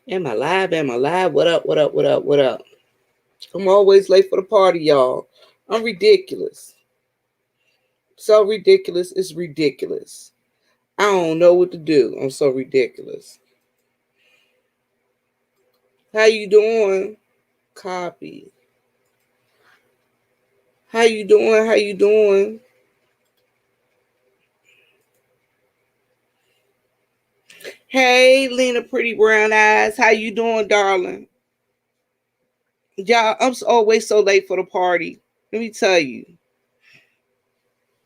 Am I live? Am I live? What up? What up? What up? What up? I'm always late for the party, y'all. I'm ridiculous. So ridiculous. It's ridiculous. I don't know what to do. I'm so ridiculous. How you doing? Copy. How you doing? How you doing? Hey, Lena, pretty brown eyes. How you doing, darling? Y'all, always so late for the party. Let me tell you,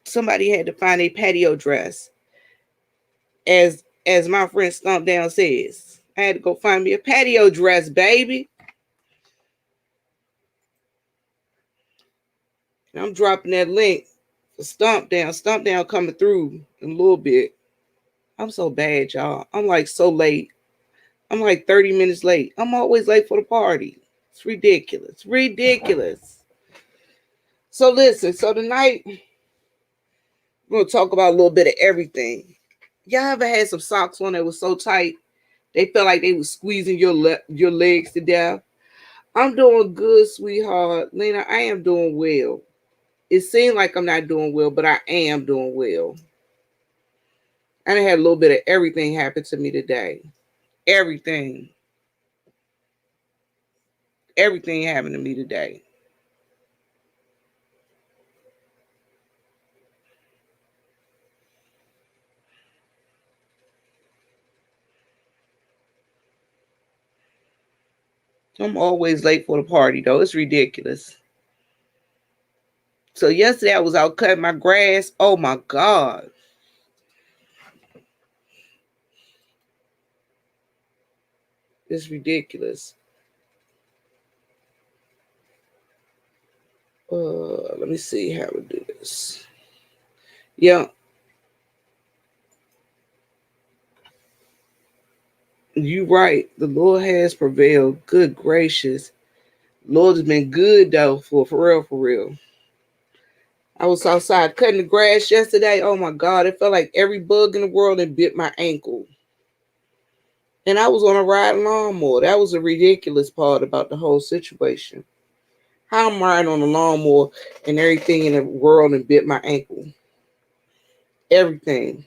somebody had to find a patio dress, as my friend Stomp Down says. I had to go find me a patio dress, baby. And I'm dropping that link for Stomp Down. Stomp Down coming through in a little bit. I'm so bad, y'all. I'm like so late. I'm like 30 minutes late. I'm always late for the party. It's ridiculous. Ridiculous. So listen, so tonight we're gonna talk about a little bit of everything. Y'all ever had some socks on that was so tight they felt like they was squeezing your legs to death? I'm doing good, sweetheart. Lena, I am doing well. It seems like I'm not doing well, but I am doing well. I done had a little bit of everything happen to me today. Everything. Everything happened to me today. I'm always late for the party, though. It's ridiculous. So yesterday I was out cutting my grass. Oh my God. It's ridiculous. Let me see how to do this. Yeah, you right. The Lord has prevailed. Good gracious. Lord has been good though, for real, for real. I was outside cutting the grass yesterday. Oh my God, it felt like every bug in the world and bit my ankle. And I was on a riding lawnmower. That was a ridiculous part about the whole situation. How I'm riding on a lawnmower and everything in the world and bit my ankle. Everything.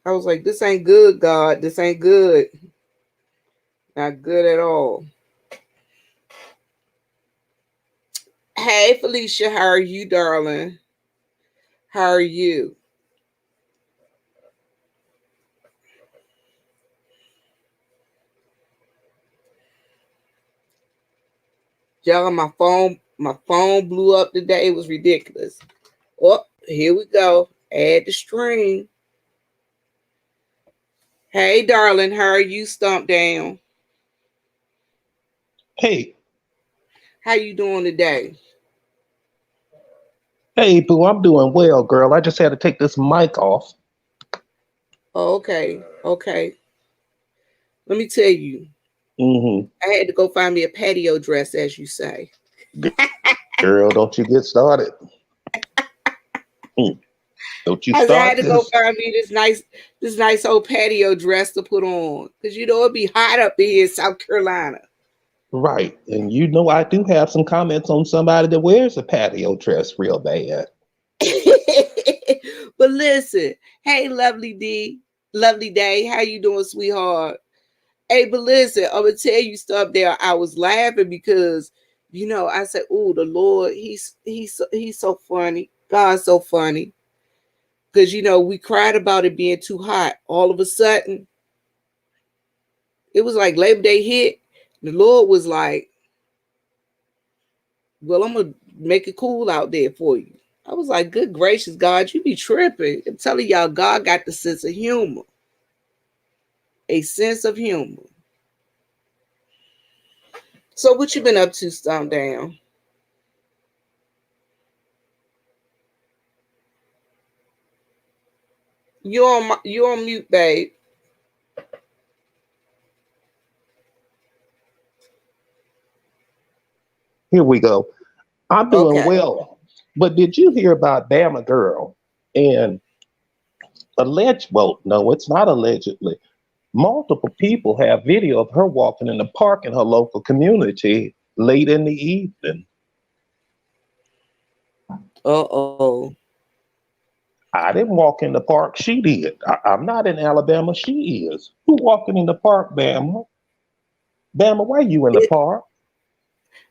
I was like, this ain't good, God. This ain't good. Not good at all. Hey, Felicia, how are you, darling? How are you? Y'all, my phone blew up today. It was ridiculous. Oh, here we go. Add the stream. Hey, darling, how are you? Stomp down. Hey, How you doing today? hey, boo, I'm doing well, girl. I just had to take this mic off. Oh, okay, okay. Let me tell you, Mm-hmm. I had to go find me a patio dress, as you say. Girl, don't you get started. Mm, don't you I said I had start to go this. find me this nice old patio dress to put on, cause it'd be hot up here in South Carolina. Right. And you know I do have some comments on somebody that wears a patio dress real bad. But listen, hey, lovely D, lovely day, how you doing, sweetheart? Hey, but listen, I'm gonna tell you stuff there. I was laughing because, I said, "Oh, the Lord, he's so funny. God's so funny." Because we cried about it being too hot. All of a sudden, it was like Labor Day hit. The Lord was like, "Well, I'm gonna make it cool out there for you." I was like, "Good gracious, God, you be tripping." I'm telling y'all, God got the sense of humor, a sense of humor. So, what you been up to, Stomp Down? You on mute, babe. Here we go. I'm doing Okay. well. But did you hear about Bama Girl? And alleged, well, no, it's not allegedly, Multiple people have video of her walking in the park in her local community late in the evening. Uh-oh. I didn't walk in the park. She did. I'm not in Alabama. She is. Who walking in the park, Bama? Bama, why you in the It, park?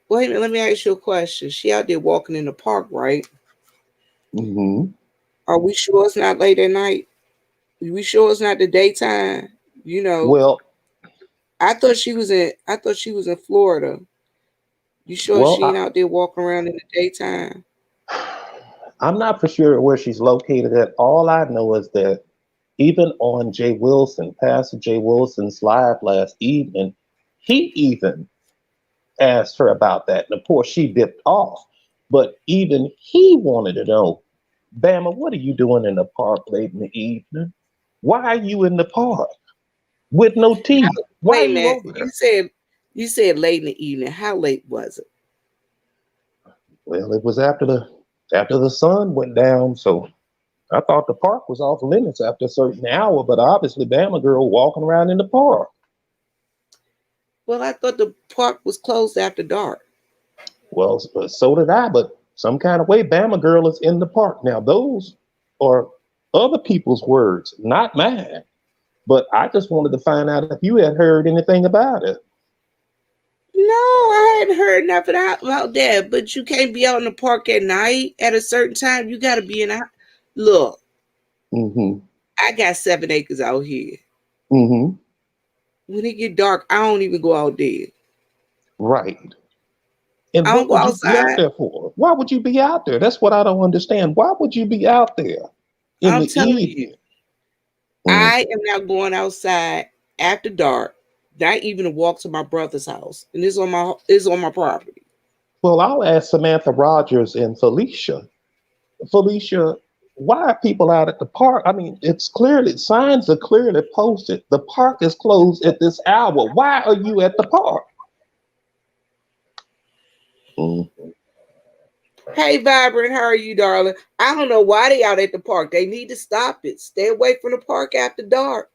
wait a minute, let me ask you a question. She out there walking in the park, right? Hmm. Are we sure it's not late at night? We sure it's not the daytime? You know, Well, I thought she was in Florida. You sure well, she ain't out there walking around in the daytime? I'm not for sure where she's located at. All I know is that even on Jay Wilson, Pastor Jay Wilson's live last evening, he even asked her about that. And of course, she dipped off. But even he wanted to know, Bama, what are you doing in the park late in the evening? Why are you in the park with no teeth? Why are Wait a you minute. over there? You said late in the evening. How late was it? Well, it was after the sun went down, so I thought the park was off limits after a certain hour, but obviously Bama Girl walking around in the park. Well, I thought the park was closed after dark. Well, so did I, but some kind of way Bama Girl is in the park. Now, those are other people's words, not mine. But I just wanted to find out if you had heard anything about it. No, I hadn't heard nothing about that. But you can't be out in the park at night at a certain time. You got to be in a look. Mm-hmm. I got 7 acres out here. Mm-hmm. When it get dark, I don't even go out there. Right. And I don't what go would you be out outside. there for? Why would you be out there? That's what I don't understand. Why would you be out there in I'm the telling you, evening? Mm. I am not going outside after dark. Not even to walk to my brother's house, and it's on my property. Well, I'll ask Samantha Rogers and Felicia. Felicia, why are people out at the park? I mean, it's clearly, signs are clearly posted. The park is closed at this hour. Why are you at the park? Mm. Hey, Vibrant, how are you, darling? I don't know why they out at the park. They need to stop it. Stay away from the park after dark.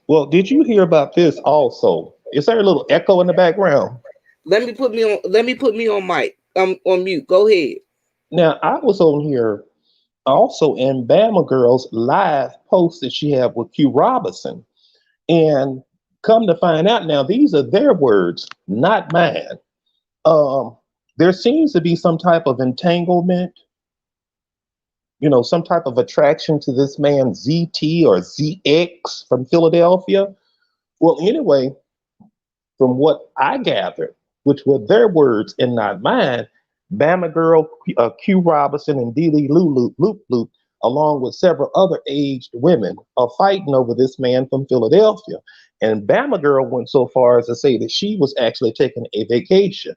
Well, did you hear about this also? Is there a little echo in the background? Let me put me on mic. On mute. Go ahead. Now, I was on here also in Bama Girl's live post that she had with Q Robinson. And come to find out now, these are their words, not mine. Um, there seems to be some type of entanglement, some type of attraction to this man ZT or ZX from Philadelphia. Well, anyway, from what I gathered, which were their words and not mine, Bama Girl, Q Robinson, and Dee Dee Loop Loop, along with several other aged women, are fighting over this man from Philadelphia. And Bama Girl went so far as to say that she was actually taking a vacation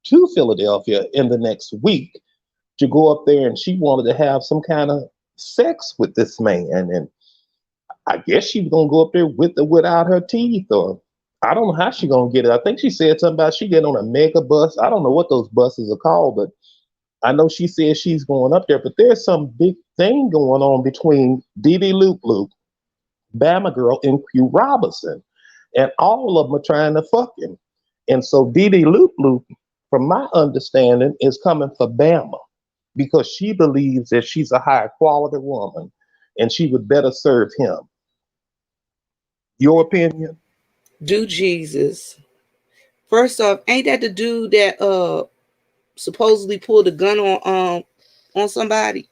to Philadelphia in the next week to go up there, and she wanted to have some kind of sex with this man. And I guess she was gonna go up there with or without her teeth, or I don't know how she gonna get it. I think she said something about she getting on a mega bus. I don't know what those buses are called, but I know she said she's going up there. But there's some big thing going on between Dee Dee Loop Loop, Bama Girl, and Q Robinson, and all of them are trying to fuck him. And so Dee Dee Loop Loop, from my understanding, is coming for Bama because she believes that she's a higher quality woman and she would better serve him. Your opinion? Do Jesus. First off, ain't that the dude that supposedly pulled a gun on somebody?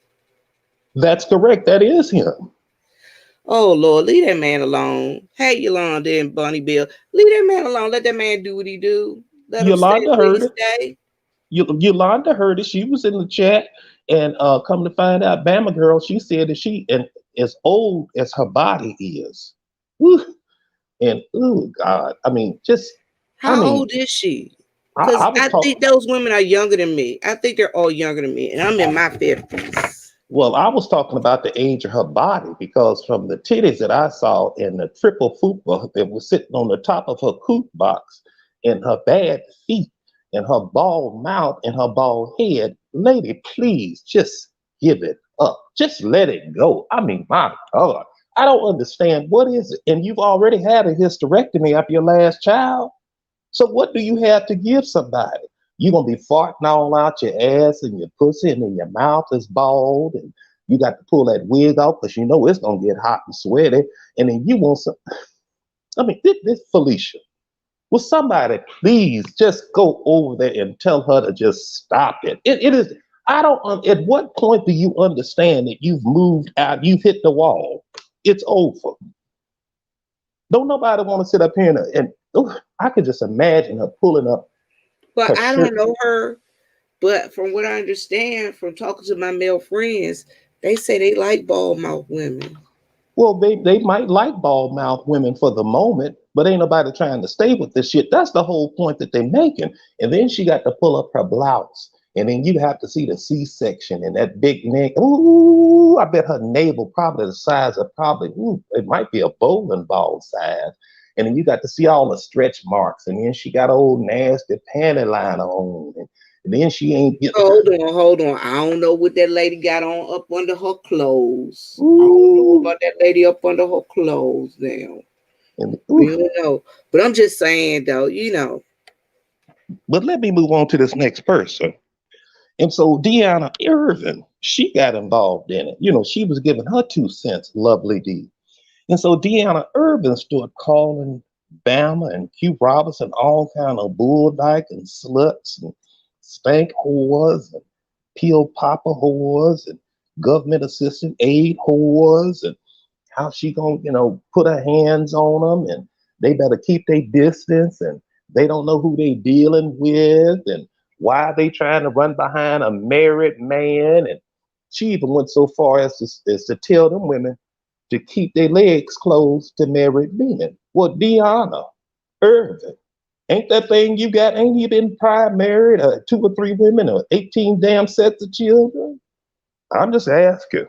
That's correct. That is him. Oh Lord, leave that man alone. Hey Yolanda and Bunny Bill. Leave that man alone. Let that man do what he do. Let him stay Yolanda where he heard it. stay. Yolanda heard it. She was in the chat, and come to find out, Bama Girl, she said that she and as old as her body is. Whew. And oh God, I mean, I How mean, old is she? I Because was I talking. think those women are younger than me. I think they're all younger than me. And I'm in my 50s. Well, I was talking about the age of her body because from the titties that I saw and the triple fupa that was sitting on the top of her coot box and her bad feet and her bald mouth and her bald head, lady, please just give it up. Just let it go. I mean, my God. I don't understand. What is it? And you've already had a hysterectomy after your last child. So what do you have to give somebody? You're gonna be farting all out your ass and your pussy, and then your mouth is bald, and you got to pull that wig off because you know it's gonna get hot and sweaty. And then you want some. I mean, this Felicia. Will somebody please just go over there and tell her to just stop it? It is. I don't. At what point do you understand that you've moved out? You've hit the wall. It's over. Don't nobody want to sit up here and I could just imagine her pulling up But her I don't shirt. know her. But from what I understand from talking to my male friends, they say they like bald mouth women. Well, they might like bald mouth women for the moment, but ain't nobody trying to stay with this shit. That's the whole point that they're making. And then she got to pull up her blouse. And then you have to see the C-section and that big neck. Ooh, I bet her navel probably the size of probably, ooh, it might be a bowling ball size. And then you got to see all the stretch marks. And then she got old nasty panty liner on. And then she ain't get, Hold on. I don't know what that lady got on up under her clothes. I don't know ooh, about that lady up under her clothes now. and We ooh. don't know. But I'm just saying though, you know. But let me move on to this next person. And so Deanna Irvin, she got involved in it. You know, she was giving her 2 cents, lovely D. And so Deanna Irvin started calling Bama and Q Robinson all kind of bull dyke and sluts and spank whores and peel popper whores and government assistant aid whores and how she gonna, put her hands on them and they better keep their distance and they don't know who they dealing with and why they trying to run behind a married man. And she even went so far as to tell them women to keep their legs closed to married men. Well, Deanna Irvin, ain't that thing you got? Ain't you been prior married 2 or 3 women or 18 damn sets of children? I'm just asking.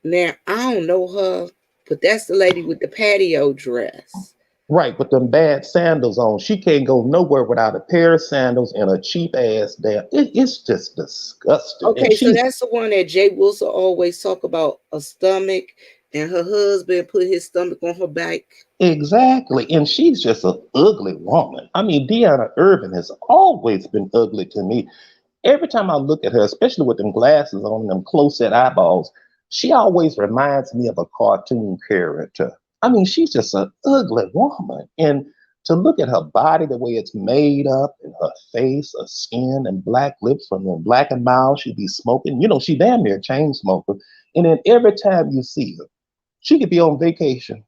Now I don't know her, but that's the lady with the patio dress. Right, with them bad sandals on. She can't go nowhere without a pair of sandals and a cheap ass damn. It's just disgusting. And Okay, so she's that's the one that Jay Wilson always talk about a stomach, and her husband put his stomach on her back. exactly, and she's just an ugly woman. I mean, Deanna Irvin has always been ugly to me. Every time I look at her, especially with them glasses on and them close set eyeballs, she always reminds me of a cartoon character. I mean, she's just an ugly woman. And to look at her body, the way it's made up, and her face, her skin, and black lips from the black and mild, she'd be smoking. You know, she damn near a chain smoker. And then every time you see her, she could be on vacation.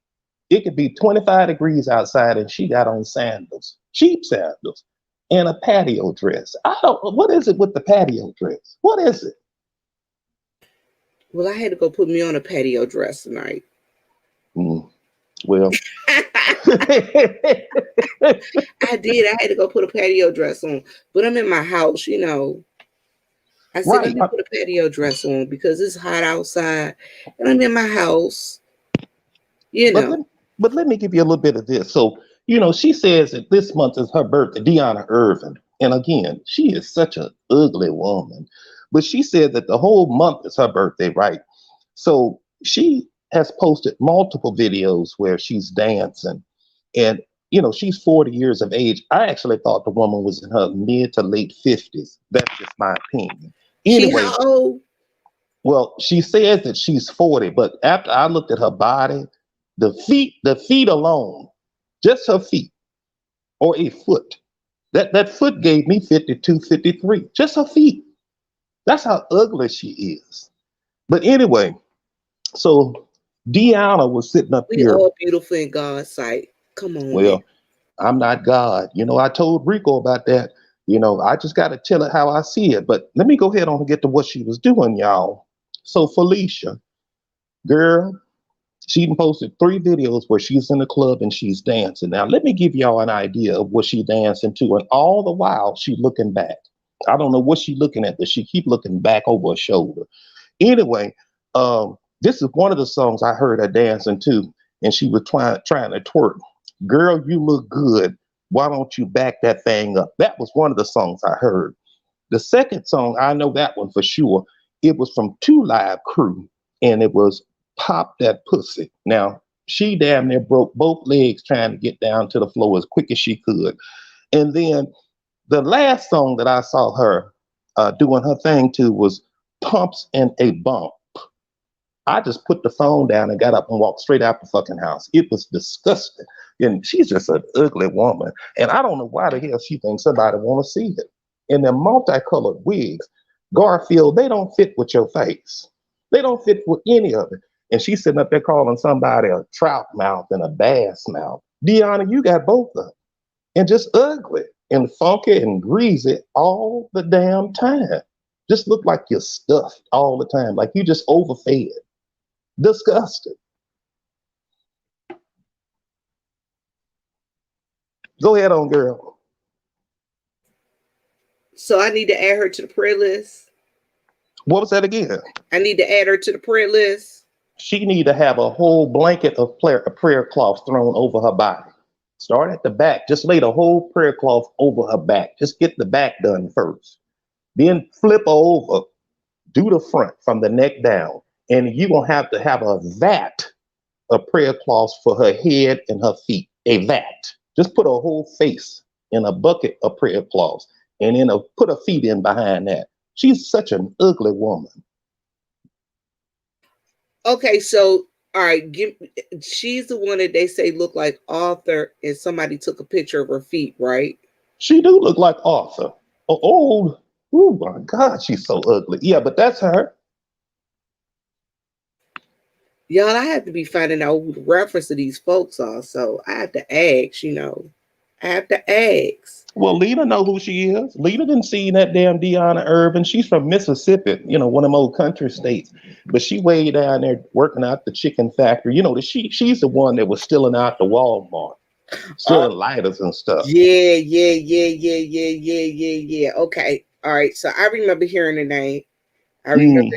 It could be 25 degrees outside and she got on sandals, cheap sandals, and a patio dress. I don't, what is it with the patio dress? What is it? Well, I had to go put me on a patio dress tonight. Mm, well, I did. I had to go put a patio dress on, but I'm in my house, you know. I said, let right. me put a patio dress on because it's hot outside, and I'm in my house, you But know. let me give you a little bit of this. So, she says that this month is her birthday, Deanna Irvin. And again, she is such an ugly woman. But she said that the whole month is her birthday, right? So she has posted multiple videos where she's dancing. And, she's 40 years of age. I actually thought the woman was in her mid to late 50s. That's just my opinion. She Anyway, how old? well, she says that she's 40, but after I looked at her body, the feet alone, just her feet or a foot, that foot gave me 52, 53. Just her feet. That's how ugly she is. But anyway, so Deanna was sitting up We here. all beautiful in God's sight. Come on now. Well, I'm not God. I told Rico about that. I just got to tell it how I see it. But let me go ahead on and get to what she was doing, y'all. So Felicia, girl, she even posted 3 videos where she's in the club and she's dancing. Now, let me give y'all an idea of what she dancing to. And all the while, she looking back. I don't know what she looking at, but she keep looking back over her shoulder. Anyway, this is one of the songs I heard her dancing to, and she was trying to twerk. Girl, you look good. Why don't you back that thing up? That was one of the songs I heard. The second song, I know that one for sure. It was from Two Live Crew, and it was pop that pussy. Now, she damn near broke both legs trying to get down to the floor as quick as she could. And then the last song that I saw her doing her thing to was Pumps and a Bump. I just put the phone down and got up and walked straight out the fucking house. It was disgusting. And she's just an ugly woman. And I don't know why the hell she thinks somebody want to see it. And the multicolored wigs, Garfield, they don't fit with your face. They don't fit with any of it. And she's sitting up there calling somebody a trout mouth and a bass mouth. Deanna, you got both of them. And just ugly and funky and greasy all the damn time. Just look like you're stuffed all the time, like you just overfed. Disgusting. Go ahead on, girl. So I need to add her to the prayer list. What was that again? I need to add her to the prayer list. She need to have a whole blanket of prayer cloth thrown over her body. Start at the back. Just lay the whole prayer cloth over her back. Just get the back done first. Then flip her over. Do the front from the neck down. And you're going to have a vat of prayer cloths for her head and her feet. A vat. Just put her whole face in a bucket of prayer cloths. And then put her feet in behind that. She's such an ugly woman. Okay, so all right, she's the one that they say look like Arthur, and somebody took a picture of her feet, right? She do look like Arthur. Old. Oh my God, she's so ugly. Yeah, but that's her. Y'all, I have to be finding out who the reference to these folks are, so I have to ask, I have to ask. Well, Lena know who she is. Lena didn't see that damn Deanna Irvin. She's from Mississippi, one of them old country states. But she way down there working out the chicken factory. She's the one that was stealing out the Walmart, stealing lighters and stuff. Yeah. Okay, all right. So I remember hearing the name. I remember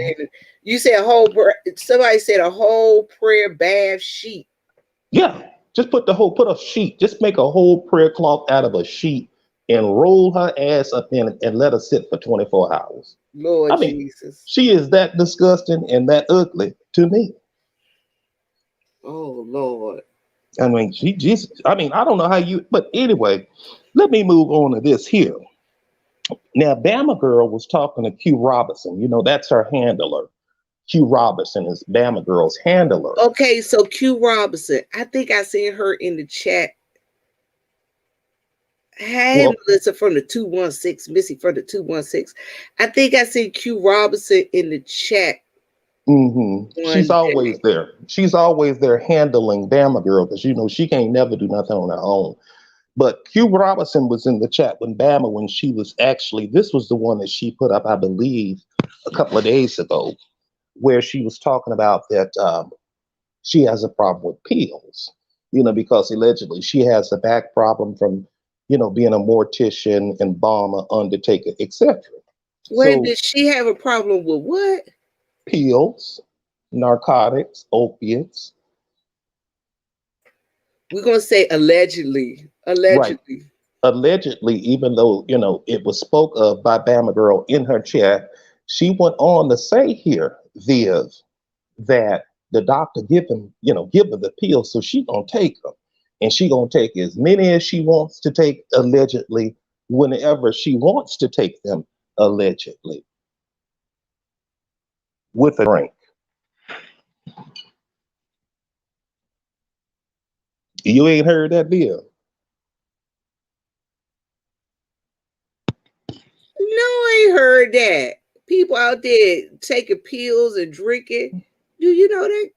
you said somebody said a whole prayer bath sheet. Yeah, just put a sheet. Just make a whole prayer cloth out of a sheet and roll her ass up in it and let her sit for 24 hours. Lord Jesus. She is that disgusting and that ugly to me. Oh, Lord. I don't know how but anyway, let me move on to this here. Now, Bama Girl was talking to Q Robinson. That's her handler. Q Robinson is Bama Girl's handler. Okay, so Q Robinson, I think I seen her in the chat. Hey, Melissa from the 216, Missy from the 216. I think I seen Q Robinson in the chat. She's always there. She's always there handling Bama Girl because she can't never do nothing on her own. But Q Robinson was in the chat when she was this was the one that she put up, I believe, a couple of days ago, where she was talking about that she has a problem with pills, because allegedly she has a back problem from, being a mortician, embalmer, undertaker, etc. Did she have a problem with what? Pills, narcotics, opiates. We're going to say allegedly. Right. Allegedly, even though, it was spoke of by Bama Girl in her chat, she went on to say here, Viv, that the doctor give her the pills, so she gonna take them. And she gonna take as many as she wants to take, allegedly, whenever she wants to take them, allegedly. With a drink. You ain't heard that, Viv? No, I ain't heard that. People out there taking pills and drinking. Do you know that?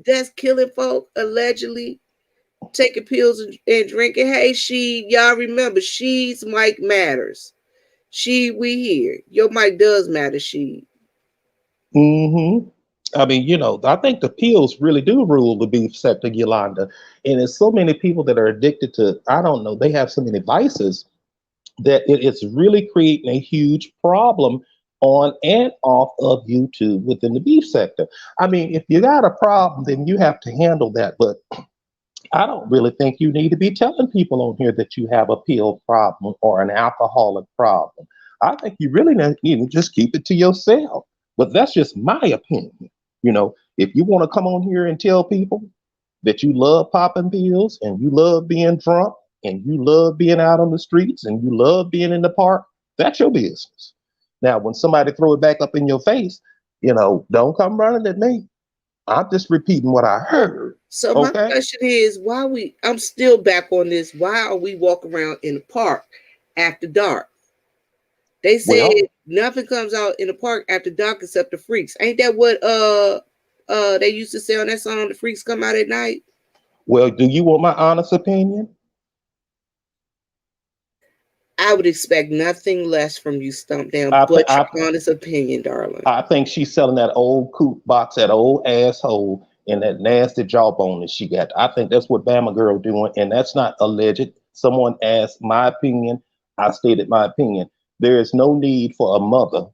That's killing folk, allegedly. Taking pills and drinking. Hey, y'all remember, she's Mike matters. We here. Your mic does matter, she. I think the pills really do rule the beef sector, Yolanda. And there's so many people that are addicted to, I don't know, they have so many vices that it's really creating a huge problem on and off of YouTube within the beef sector. If you got a problem, then you have to handle that. But I don't really think you need to be telling people on here that you have a pill problem or an alcoholic problem. I think you really need to just keep it to yourself. But that's just my opinion. If you want to come on here and tell people that you love popping pills and you love being drunk and you love being out on the streets and you love being in the park, that's your business. Now, when somebody throw it back up in your face, don't come running at me. I'm just repeating what I heard. So my Okay. question is, I'm still back on this. Why are we walking around in the park after dark? They said Well, nothing comes out in the park after dark except the freaks. Ain't that what they used to say on that song? The freaks come out at night. do you want my honest opinion? I would expect nothing less from you, Stump Down, I, th- but I, your honest opinion, darling. I think she's selling that old coot box, that old asshole, and that nasty jawbone that she got. I think that's what Bama Girl doing, and that's not alleged. Someone asked my opinion. I stated my opinion. There is no need for a mother.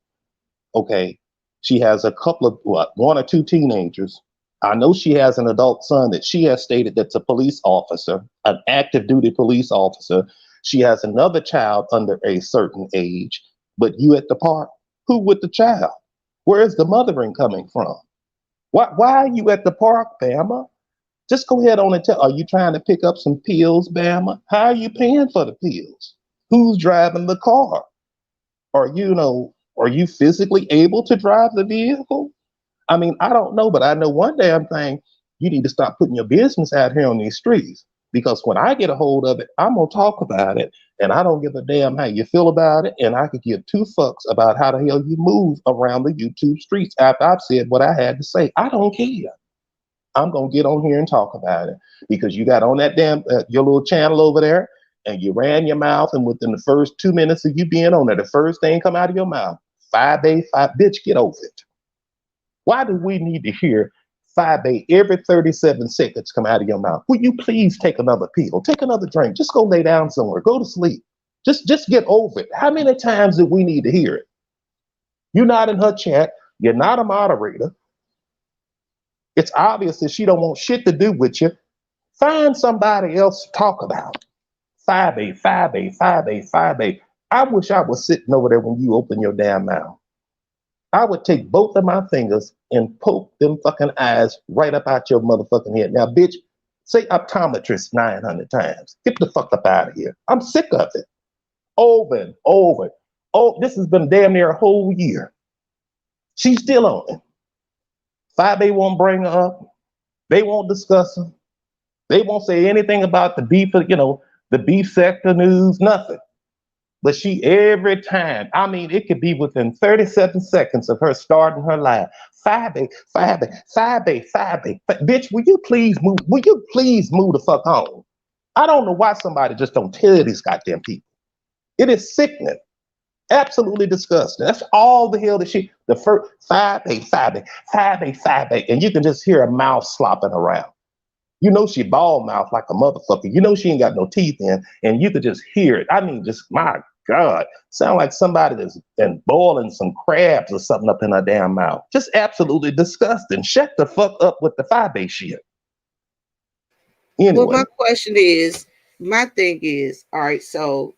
Okay, she has a couple of one or two teenagers. I know she has an adult son that she has stated that's a police officer, an active duty police officer. She has another child under a certain age, but you at the park, who with the child? Where is the mothering coming from? Why are you at the park, Bama? Just go ahead on and tell. Are you trying to pick up some pills, Bama? How are you paying for the pills? Who's driving the car? Are you physically able to drive the vehicle? I mean, I don't know, but I know one damn thing. You need to stop putting your business out here on these streets, because when I get a hold of it, I'm gonna talk about it, and I don't give a damn how you feel about it, and I could give two fucks about how the hell you move around the YouTube streets after I've said what I had to say. I don't care. I'm gonna get on here and talk about it because you got on that damn your little channel over there, and you ran your mouth, and within the first 2 minutes of you being on there, the first thing come out of your mouth, 5A5, bitch, get over it. Why do we need to hear 5A every 37 seconds come out of your mouth? Will you please take another pill, take another drink, just go lay down somewhere, go to sleep. Just get over it. How many times do we need to hear it? You're not in her chat. You're not a moderator. It's obvious that she don't want shit to do with you. Find somebody else to talk about. 5A, 5A, 5A, 5A. I wish I was sitting over there when you open your damn mouth. I would take both of my fingers and poke them fucking eyes right up out your motherfucking head. Now, bitch, say optometrist 900 times. Get the fuck up out of here. I'm sick of it. Over and over. Oh, this has been damn near a whole year. She's still on it. 5A won't bring her up. They won't discuss her. They won't say anything about the beef, the beef sector news, nothing. But she every time, I mean, it could be within 37 seconds of her starting her live. 5A, 5A, 5A, 5A. Bitch, will you please move? Will you please move the fuck on? I don't know why somebody just don't tell these goddamn people. It is sickening. Absolutely disgusting. That's all the hell that the first 5A, 5A, 5A, 5A, and you can just hear a mouth slopping around. You know she bald mouth like a motherfucker. You know she ain't got no teeth in, and you could just hear it. I mean, just my God, sound like somebody that's been boiling some crabs or something up in her damn mouth. Just absolutely disgusting. Shut the fuck up with the 5A shit. Well, Anyway. my thing is, all right, so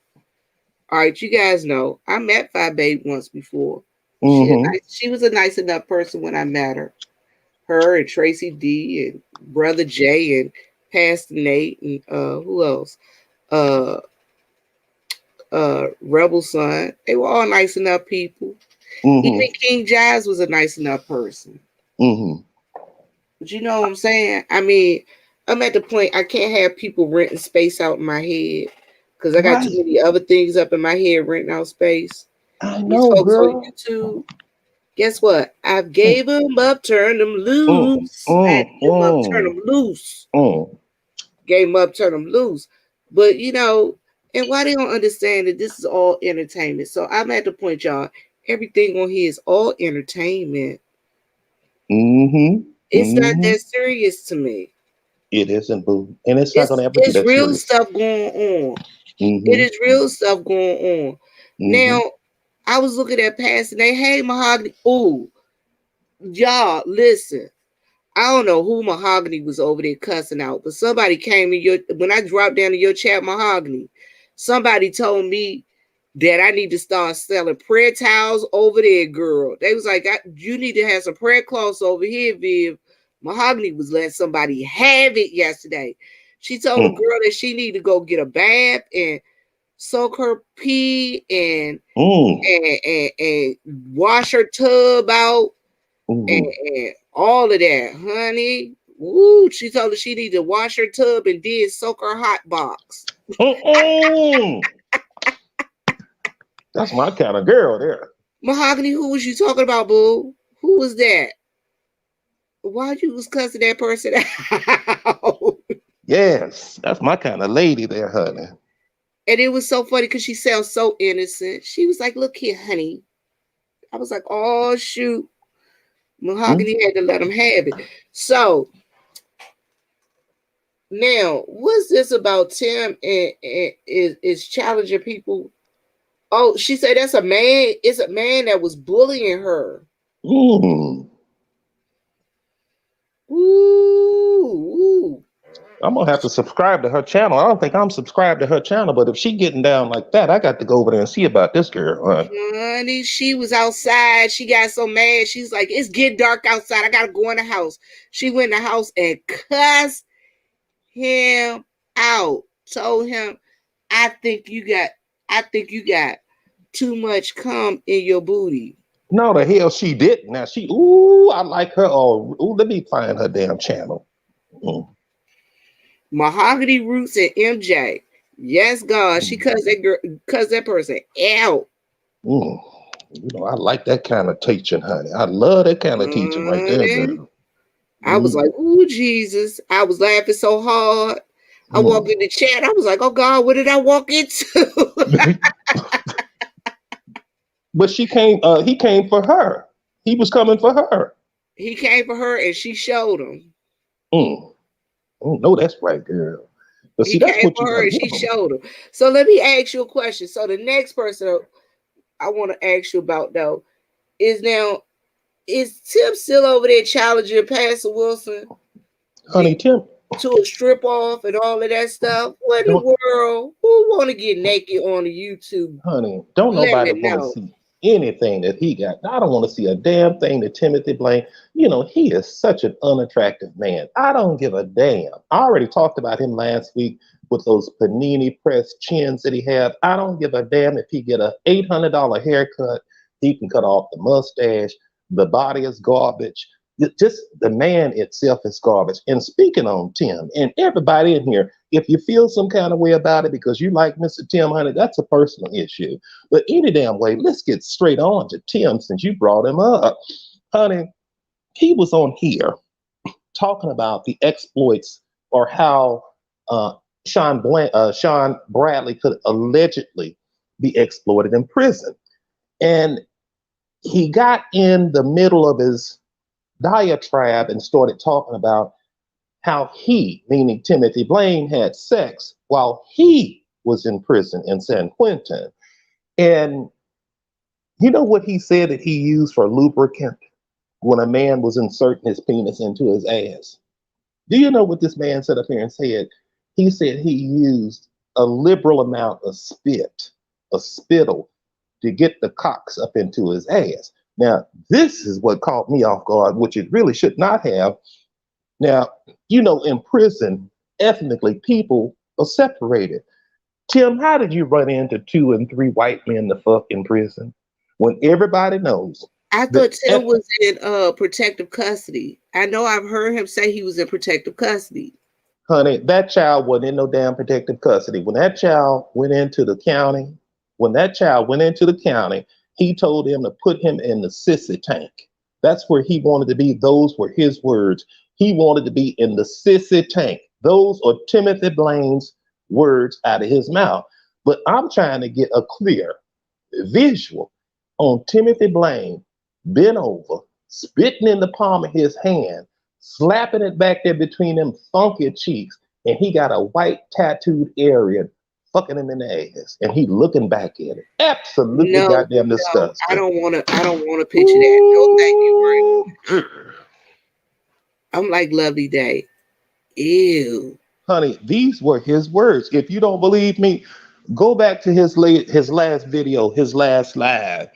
all right, you guys know I met 5A once before. Mm-hmm. She was a nice enough person when I met her. Her and Tracy D and Brother Jay and Pastor Nate and who else? Uh Rebel Son. They were all nice enough people. Mm-hmm. Even King Jazz was a nice enough person. Mm-hmm. But you know what I'm saying? I mean, I'm at the point I can't have people renting space out in my head because I got too Right. many other things up in my head renting out space. I These know, folks on girl. YouTube, guess what? I Mm, gave them up, turned them mm, loose. I had to mm, give them up, turn mm, them loose. mm. Gave them up, turn them loose. But and why they don't understand that this is all entertainment. So I'm at the point, y'all. Everything on here is all entertainment. Mm-hmm. It's not Mm-hmm. that serious to me. It isn't, boo. And it's not It's gonna ever be it's that real serious. stuff going on. It Mm-hmm. is real stuff going on. Mm-hmm. Now, I was looking at Pastor Nate. Hey, Mahogany. Ooh, y'all, listen. I don't know who Mahogany was over there cussing out, but somebody came in when I dropped down to your chat, Mahogany. Somebody told me that I need to start selling prayer towels over there, girl. They was like, you need to have some prayer cloths over here, Viv. Mahogany was letting somebody have it yesterday. She told the Mm, girl that she need to go get a bath and soak her pee mm, and wash her tub out mm, and all of that, honey. Woo, she told her she need to wash her tub and then soak her hot box. mm. That's my kind of girl there. Mahogany, who was you talking about, boo? Who was that? Why you was cussing that person out? Yes, that's my kind of lady there, honey. And it was so funny because she sounds so innocent. She was like, "Look here, honey." I was like, "Oh shoot." Mm. Mahogany had to let him have it. So now, what's this about Tim and is challenging people? Oh, she said that's a man. It's a man that was bullying her. Mm. Ooh, I'm gonna have to subscribe to her channel. I don't think I'm subscribed to her channel, but if she getting down like that, I got to go over there and see about this girl. honey, she was outside. She got so mad. She's like, "It's getting dark outside. I gotta go in the house." She went in the house and cussed him out. Told him, "I think you got. I think you got too much cum in your booty." No, the hell she didn't. Now she, ooh, I like her. Oh, ooh, let me find her damn channel. Mm, Mahogany Roots and MJ. Yes, God, she mm, cussed that girl, cussed that person out. mm. I like that kind of teaching, honey. I love that kind of teaching right there, Honey. girl. I was Mm. like, "Ooh, Jesus!" I was laughing so hard. I walked Mm. in the chat. I was like, "Oh God, what did I walk into?" But she came. He came for her. He was coming for her. He came for her, and she showed him. Mm. Mm, no, that's right, girl. But He see, that's came what for you got her, to and give she them. showed him. So let me ask you a question. So the next person I want to ask you about though is now is Tim still over there challenging Pastor Wilson Honey, Tim, to a strip off and all of that stuff? What in the don't, world? Who want to get naked on the YouTube? honey, don't Let nobody me want to know. see anything that he got. I don't want to see a damn thing that Timothy Blaine. He is such an unattractive man. I don't give a damn. I already talked about him last week with those panini press chins that he have. I don't give a damn if he get a $800 haircut. He can cut off the mustache. The body is garbage. Just the man itself is garbage. And speaking on Tim and everybody in here, if you feel some kind of way about it because you like Mr. Tim, honey, that's a personal issue. But any damn way, let's get straight on to Tim since you brought him up. Honey, he was on here talking about the exploits or how uh, Sean Bradley could allegedly be exploited in prison. And he got in the middle of his diatribe and started talking about how he, meaning Timothy Blaine, had sex while he was in prison in San Quentin. And you know what he said that he used for lubricant when a man was inserting his penis into his ass? Do you know what this man said up here and said? He said he used a liberal amount of spit, a spittle, to get the cocks up into his ass. Now, this is what caught me off guard, which it really should not have. Now, in prison, ethnically, people are separated. Tim, how did you run into two and three white men to fuck in prison when everybody knows I that, thought Tim was in protective custody. I know I've heard him say he was in protective custody. honey, that child wasn't in no damn protective custody. When that child went into the county, he told him to put him in the sissy tank. That's where he wanted to be. Those were his words. He wanted to be in the sissy tank. Those are Timothy Blaine's words out of his mouth. But I'm trying to get a clear visual on Timothy Blaine bent over, spitting in the palm of his hand, slapping it back there between them funky cheeks, and he got a white tattooed Aryan fucking him in the ass, and he looking back at it. Absolutely No, goddamn no, I disgusting. don't want to. I don't want to picture that. No, thank you very Ooh. much. I'm like Lovely Day. Ew. Honey, these were his words. If you don't believe me, go back to his last video, his last live,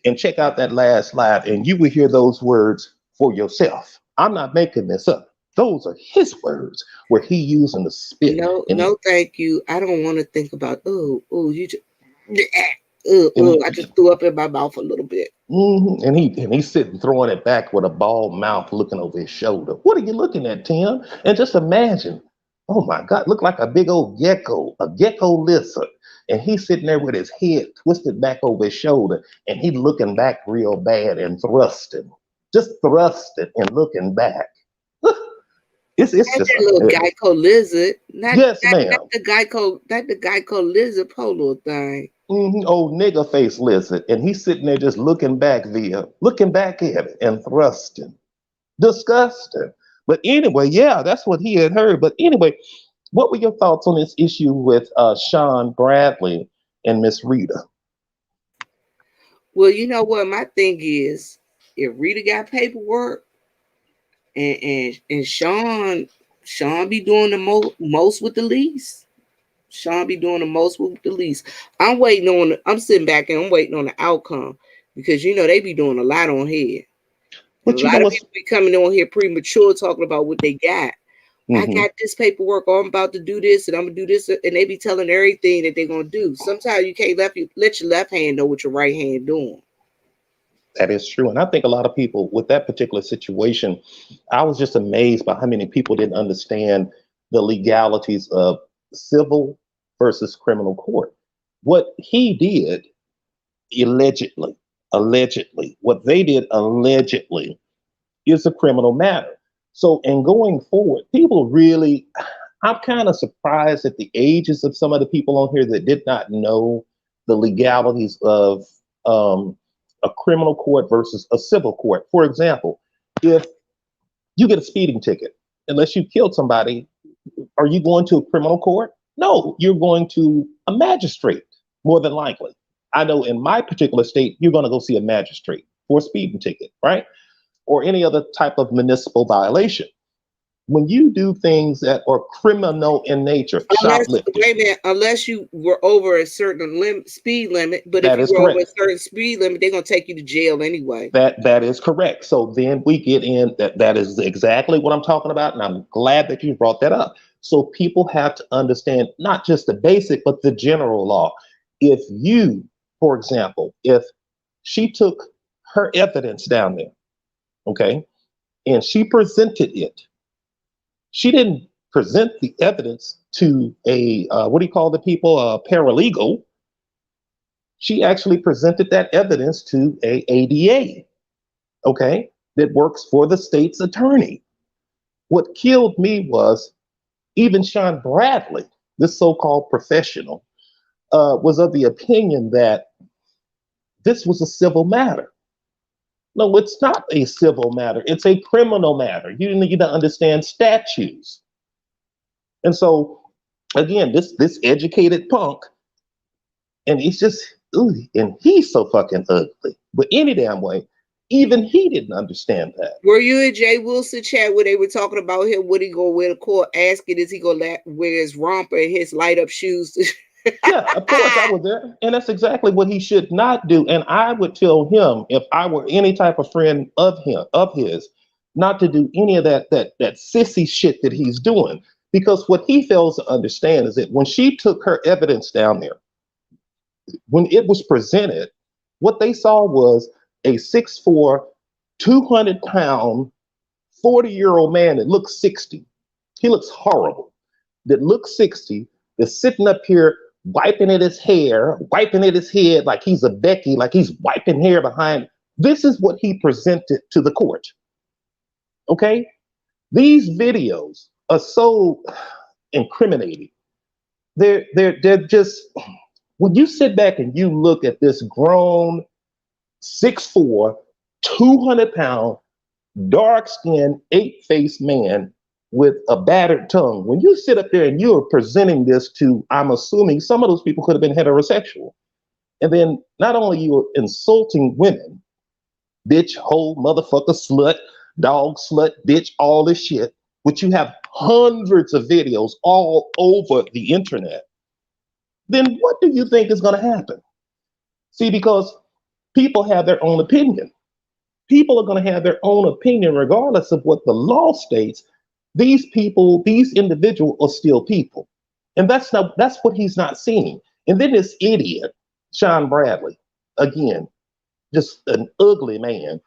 and check out that last live, and you will hear those words for yourself. I'm not making this up. Those are his words where he using the spit No, and no, thank you. I don't want to think about. Oh, you just. I and just threw up in my mouth a little bit. and he's sitting throwing it back with a bald mouth looking over his shoulder. What are you looking at, Tim? And just imagine, oh my God, look like a big old gecko, a gecko lizard. And he's sitting there with his head twisted back over his shoulder, and he looking back real bad and thrusting, just thrusting and looking back. It's Not just that little a Geico lizard. yes, Not ma'am. the Geico. Not the Geico lizard polo thing. Old nigger face lizard, and he's sitting there just looking back at it and thrusting, disgusting. But anyway, yeah, that's what he had heard. But anyway, what were your thoughts on this issue with Sean Bradley and Miss Rita? Well, you know what my thing is. If Rita got paperwork and Sean be doing the most with the least. Sean be doing the most with the least. I'm sitting back and I'm waiting on the outcome because they be doing a lot on here. And a But you know lot of what's people be coming on here premature talking about what they got. I hmm got this paperwork, or I'm about to do this, and I'm gonna do this, and they be telling everything that they're gonna do. Sometimes you can't let your left hand know what your right hand doing. that is true. And I think a lot of people with that particular situation, I was just amazed by how many people didn't understand the legalities of civil versus criminal court. What he did allegedly, what they did allegedly is a criminal matter. So, in going forward, people really, I'm kind of surprised at the ages of some of the people on here that did not know the legalities of a criminal court versus a civil court. For example, if you get a speeding ticket, unless you killed somebody, are you going to a criminal court? No, you're going to a magistrate, more than likely. I know in my particular state, you're going to go see a magistrate for a speeding ticket, right? Or any other type of municipal violation. When you do things that are criminal in nature, shoplifting, Unless you were over a certain speed limit, but if that you is were over a correct. certain speed limit, they're gonna take you to jail anyway. That is correct. So then we get in that is exactly what I'm talking about, and I'm glad that you brought that up. So people have to understand not just the basic, but the general law. If you, for example, if she took her evidence down there, okay, and she presented it, she didn't present the evidence to a what do you call the people, a paralegal. She actually presented that evidence to a ADA, okay, that works for the state's attorney. What killed me was even Sean Bradley, this so-called professional, was of the opinion that this was a civil matter. No, it's not a civil matter. It's a criminal matter. You need to understand statutes. And so, again, this educated punk, and he's just, ooh, and he's so fucking ugly. But any damn way, even he didn't understand that. Were you in Jay Wilson chat where they were talking about him? Would he go wear the court? Asking, is he gonna wear his romper and his light up shoes? Yeah, of course I was there. And that's exactly what he should not do. And I would tell him if I were any type of friend of his, not to do any of that sissy shit that he's doing. Because what he fails to understand is that when she took her evidence down there, when it was presented, what they saw was a 6'4", 200-pound, 40-year-old man that looks 60. He looks horrible. That looks 60, that's sitting up here wiping at his hair, wiping at his head like he's a Becky, like he's wiping hair behind. This is what he presented to the court. Okay? These videos are so incriminating. They're just, when you sit back and you look at this grown 6'4", 200-pound, dark-skinned, eight-faced man with a battered tongue, when you sit up there and you're presenting this to, I'm assuming some of those people could have been heterosexual. And then not only you're insulting women, bitch, hoe, motherfucker, slut, dog, slut, bitch, all this shit, which you have hundreds of videos all over the internet, then what do you think is going to happen? See, because people have their own opinion. People are going to have their own opinion regardless of what the law states. These people, these individuals are still people. And that's what he's not seeing. And then this idiot, Sean Bradley, again, just an ugly man,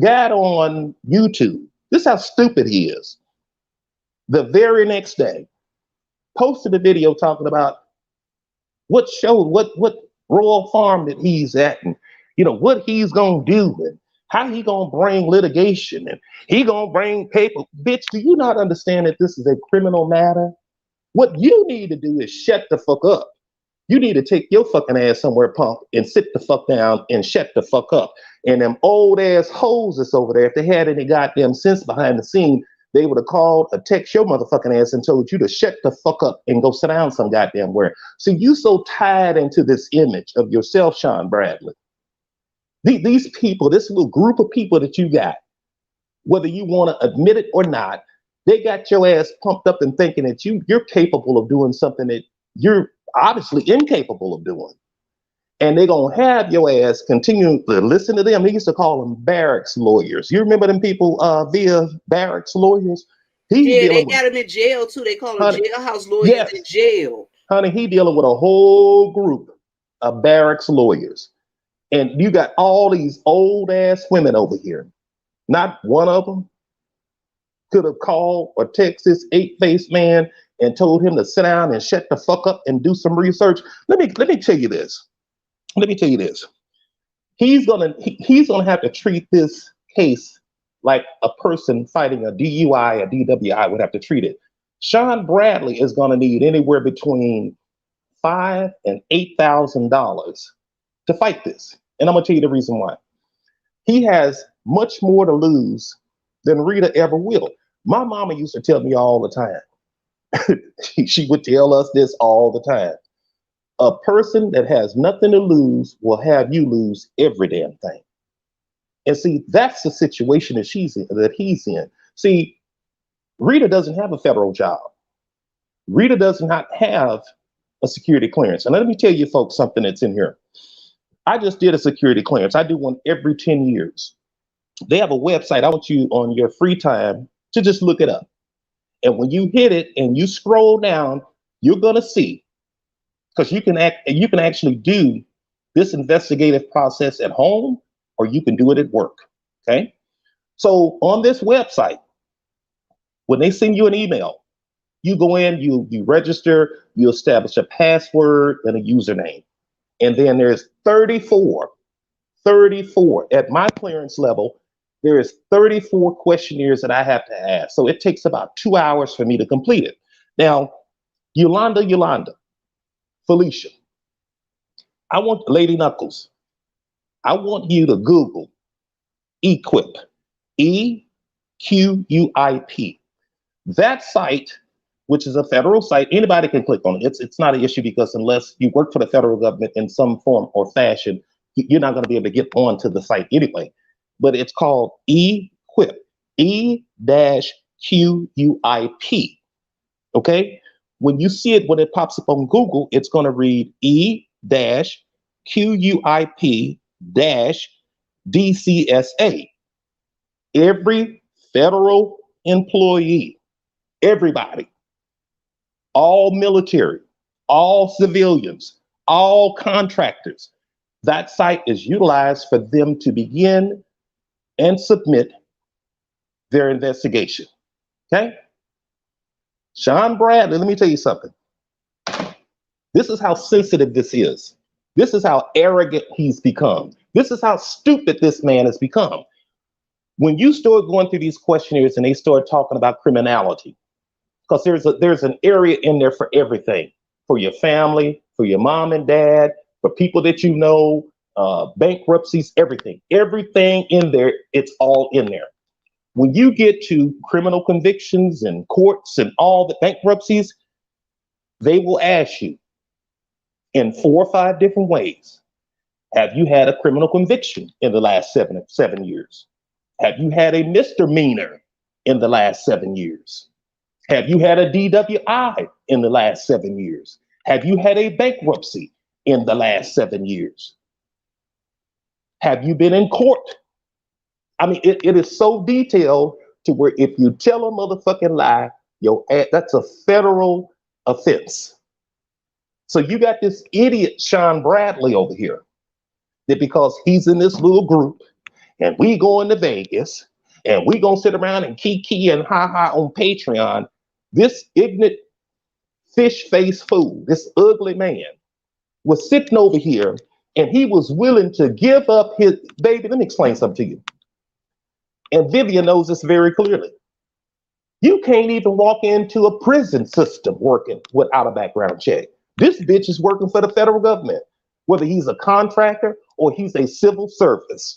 got on YouTube. This is how stupid he is. The very next day, posted a video talking about what show, what Royal Farm that he's at, and what he's gonna do, and how he gonna bring litigation, and he gonna bring paper. Bitch, do you not understand that this is a criminal matter? What you need to do is shut the fuck up. You need to take your fucking ass somewhere, punk, and sit the fuck down and shut the fuck up. And them old ass hoes that's over there, if they had any goddamn sense behind the scene, they would have called or text your motherfucking ass and told you to shut the fuck up and go sit down some goddamn where. See, you so tied into this image of yourself, Sean Bradley. These people, this little group of people that you got, whether you want to admit it or not, they got your ass pumped up and thinking that you're capable of doing something that you're obviously incapable of doing. And they're going to have your ass continue to listen to them. They used to call them barracks lawyers. You remember them people via barracks lawyers? He's Yeah, they dealing with, got him in jail too. They call them honey, jailhouse lawyers in yes, jail. honey, he dealing with a whole group of barracks lawyers. And you got all these old ass women over here. Not one of them could have called or texted this eight-faced man and told him to sit down and shut the fuck up and do some research. Let me tell you this. Let me tell you this. He's gonna have to treat this case like a person fighting a DUI or DWI would have to treat it. Sean Bradley is gonna need anywhere between $5,000 and $8,000 to fight this. And I'm gonna tell you the reason why. He has much more to lose than Rita ever will. My mama used to tell me all the time. She would tell us this all the time. A person that has nothing to lose will have you lose every damn thing. And see, that's the situation that he's in. See, Rita doesn't have a federal job. Rita does not have a security clearance. And let me tell you folks something that's in here. I just did a security clearance. I do one every 10 years. They have a website. I want you on your free time to just look it up. And when you hit it and you scroll down, you're gonna see, because you can actually do this investigative process at home, or you can do it at work. Okay. So on this website, when they send you an email, you go in, you register, you establish a password and a username. And then there's 34 at my clearance level. There is 34 questionnaires that I have to ask. So it takes about 2 hours for me to complete it. Now, Yolanda, Felicia, I want Lady Knuckles. I want you to Google Equip, EQUIP. That site, which is a federal site, anybody can click on it. It's not an issue because unless you work for the federal government in some form or fashion, you're not going to be able to get onto the site anyway. But it's called Equip, E-QUIP. Okay? When you see it, when it pops up on Google, it's going to read E-QUIP-DCSA. Every federal employee, everybody, all military, all civilians, all contractors, that site is utilized for them to begin and submit their investigation. Okay? Sean Bradley, let me tell you something. This is how sensitive this is. This is how arrogant he's become. This is how stupid this man has become. When you start going through these questionnaires and they start talking about criminality, because there's an area in there for everything, for your family, for your mom and dad, for people that you know, bankruptcies, everything in there, it's all in there. When you get to criminal convictions and courts and all the bankruptcies, they will ask you in 4 or 5 different ways. Have you had a criminal conviction in the last seven years? Have you had a misdemeanor in the last 7 years? Have you had a DWI in the last 7 years? Have you had a bankruptcy in the last 7 years? Have you been in court I mean, it is so detailed to where if you tell a motherfucking lie, that's a federal offense. So you got this idiot Sean Bradley over here that because he's in this little group and we going to Vegas and we gonna sit around and kiki and ha ha on Patreon, this ignorant fish face fool, this ugly man was sitting over here and he was willing to give up his baby. Let me explain something to you. And Vivian knows this very clearly. You can't even walk into a prison system working without a background check. This bitch is working for the federal government, whether he's a contractor or he's a civil service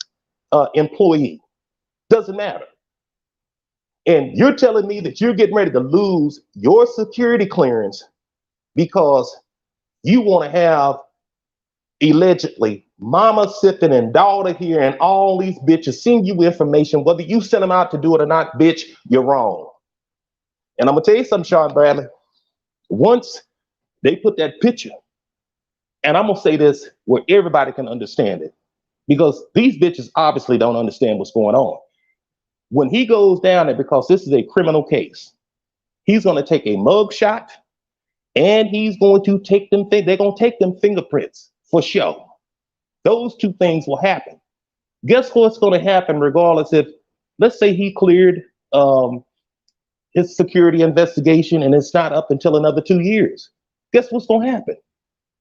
employee. Doesn't matter. And you're telling me that you're getting ready to lose your security clearance because you want to have allegedly mama sipping and daughter here and all these bitches send you information, whether you send them out to do it or not, bitch, you're wrong. And I'm gonna tell you something, Sean Bradley. Once they put that picture, and I'm gonna say this where everybody can understand it, because these bitches obviously don't understand what's going on. When he goes down there, because this is a criminal case, he's gonna take a mug shot and he's going to take them, they're gonna take them fingerprints for show. Those two things will happen. Guess what's gonna happen regardless if, let's say he cleared his security investigation and it's not up until another 2 years. Guess what's gonna happen?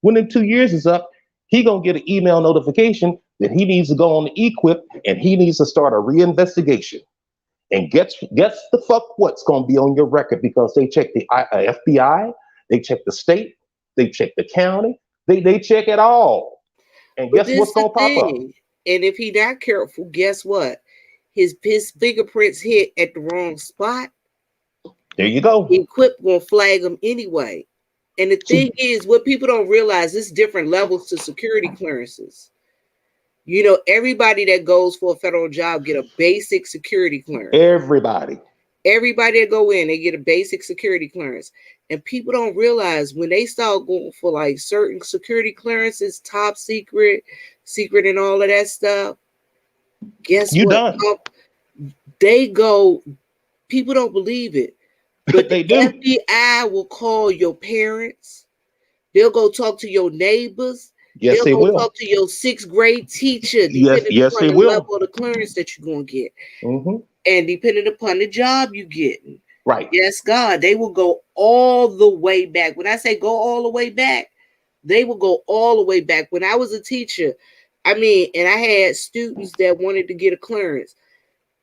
When the 2 years is up, he gonna get an email notification that he needs to go on the equip and he needs to start a reinvestigation. And guess the fuck what's gonna be on your record, because they check the FBI, they check the state, they check the county, they check it all. And But guess this what's the gonna pop up? thing. And if he not careful, guess what? His fingerprints hit at the wrong spot. There you go. Equip gonna flag him anyway. And the So thing is, what people don't realize, is different levels to security clearances. You know, everybody that goes for a federal job get a basic security clearance. everybody. Everybody that go in, they get a basic security clearance. And people don't realize when they start going for like certain security clearances, top secret, secret and all of that stuff, guess You what? done. They go, people don't believe it. But the They do. FBI will call your parents. They'll go talk to your neighbors. Yes, They'll they go will. talk to your sixth grade teacher, Yes, depending yes, upon they the will. level of the clearance that you're going to get. Hmm. And depending upon the job you get. Right. Yes, God, they will go all the way back. When I say go all the way back, they will go all the way back. When I was a teacher, I mean, and I had students that wanted to get a clearance.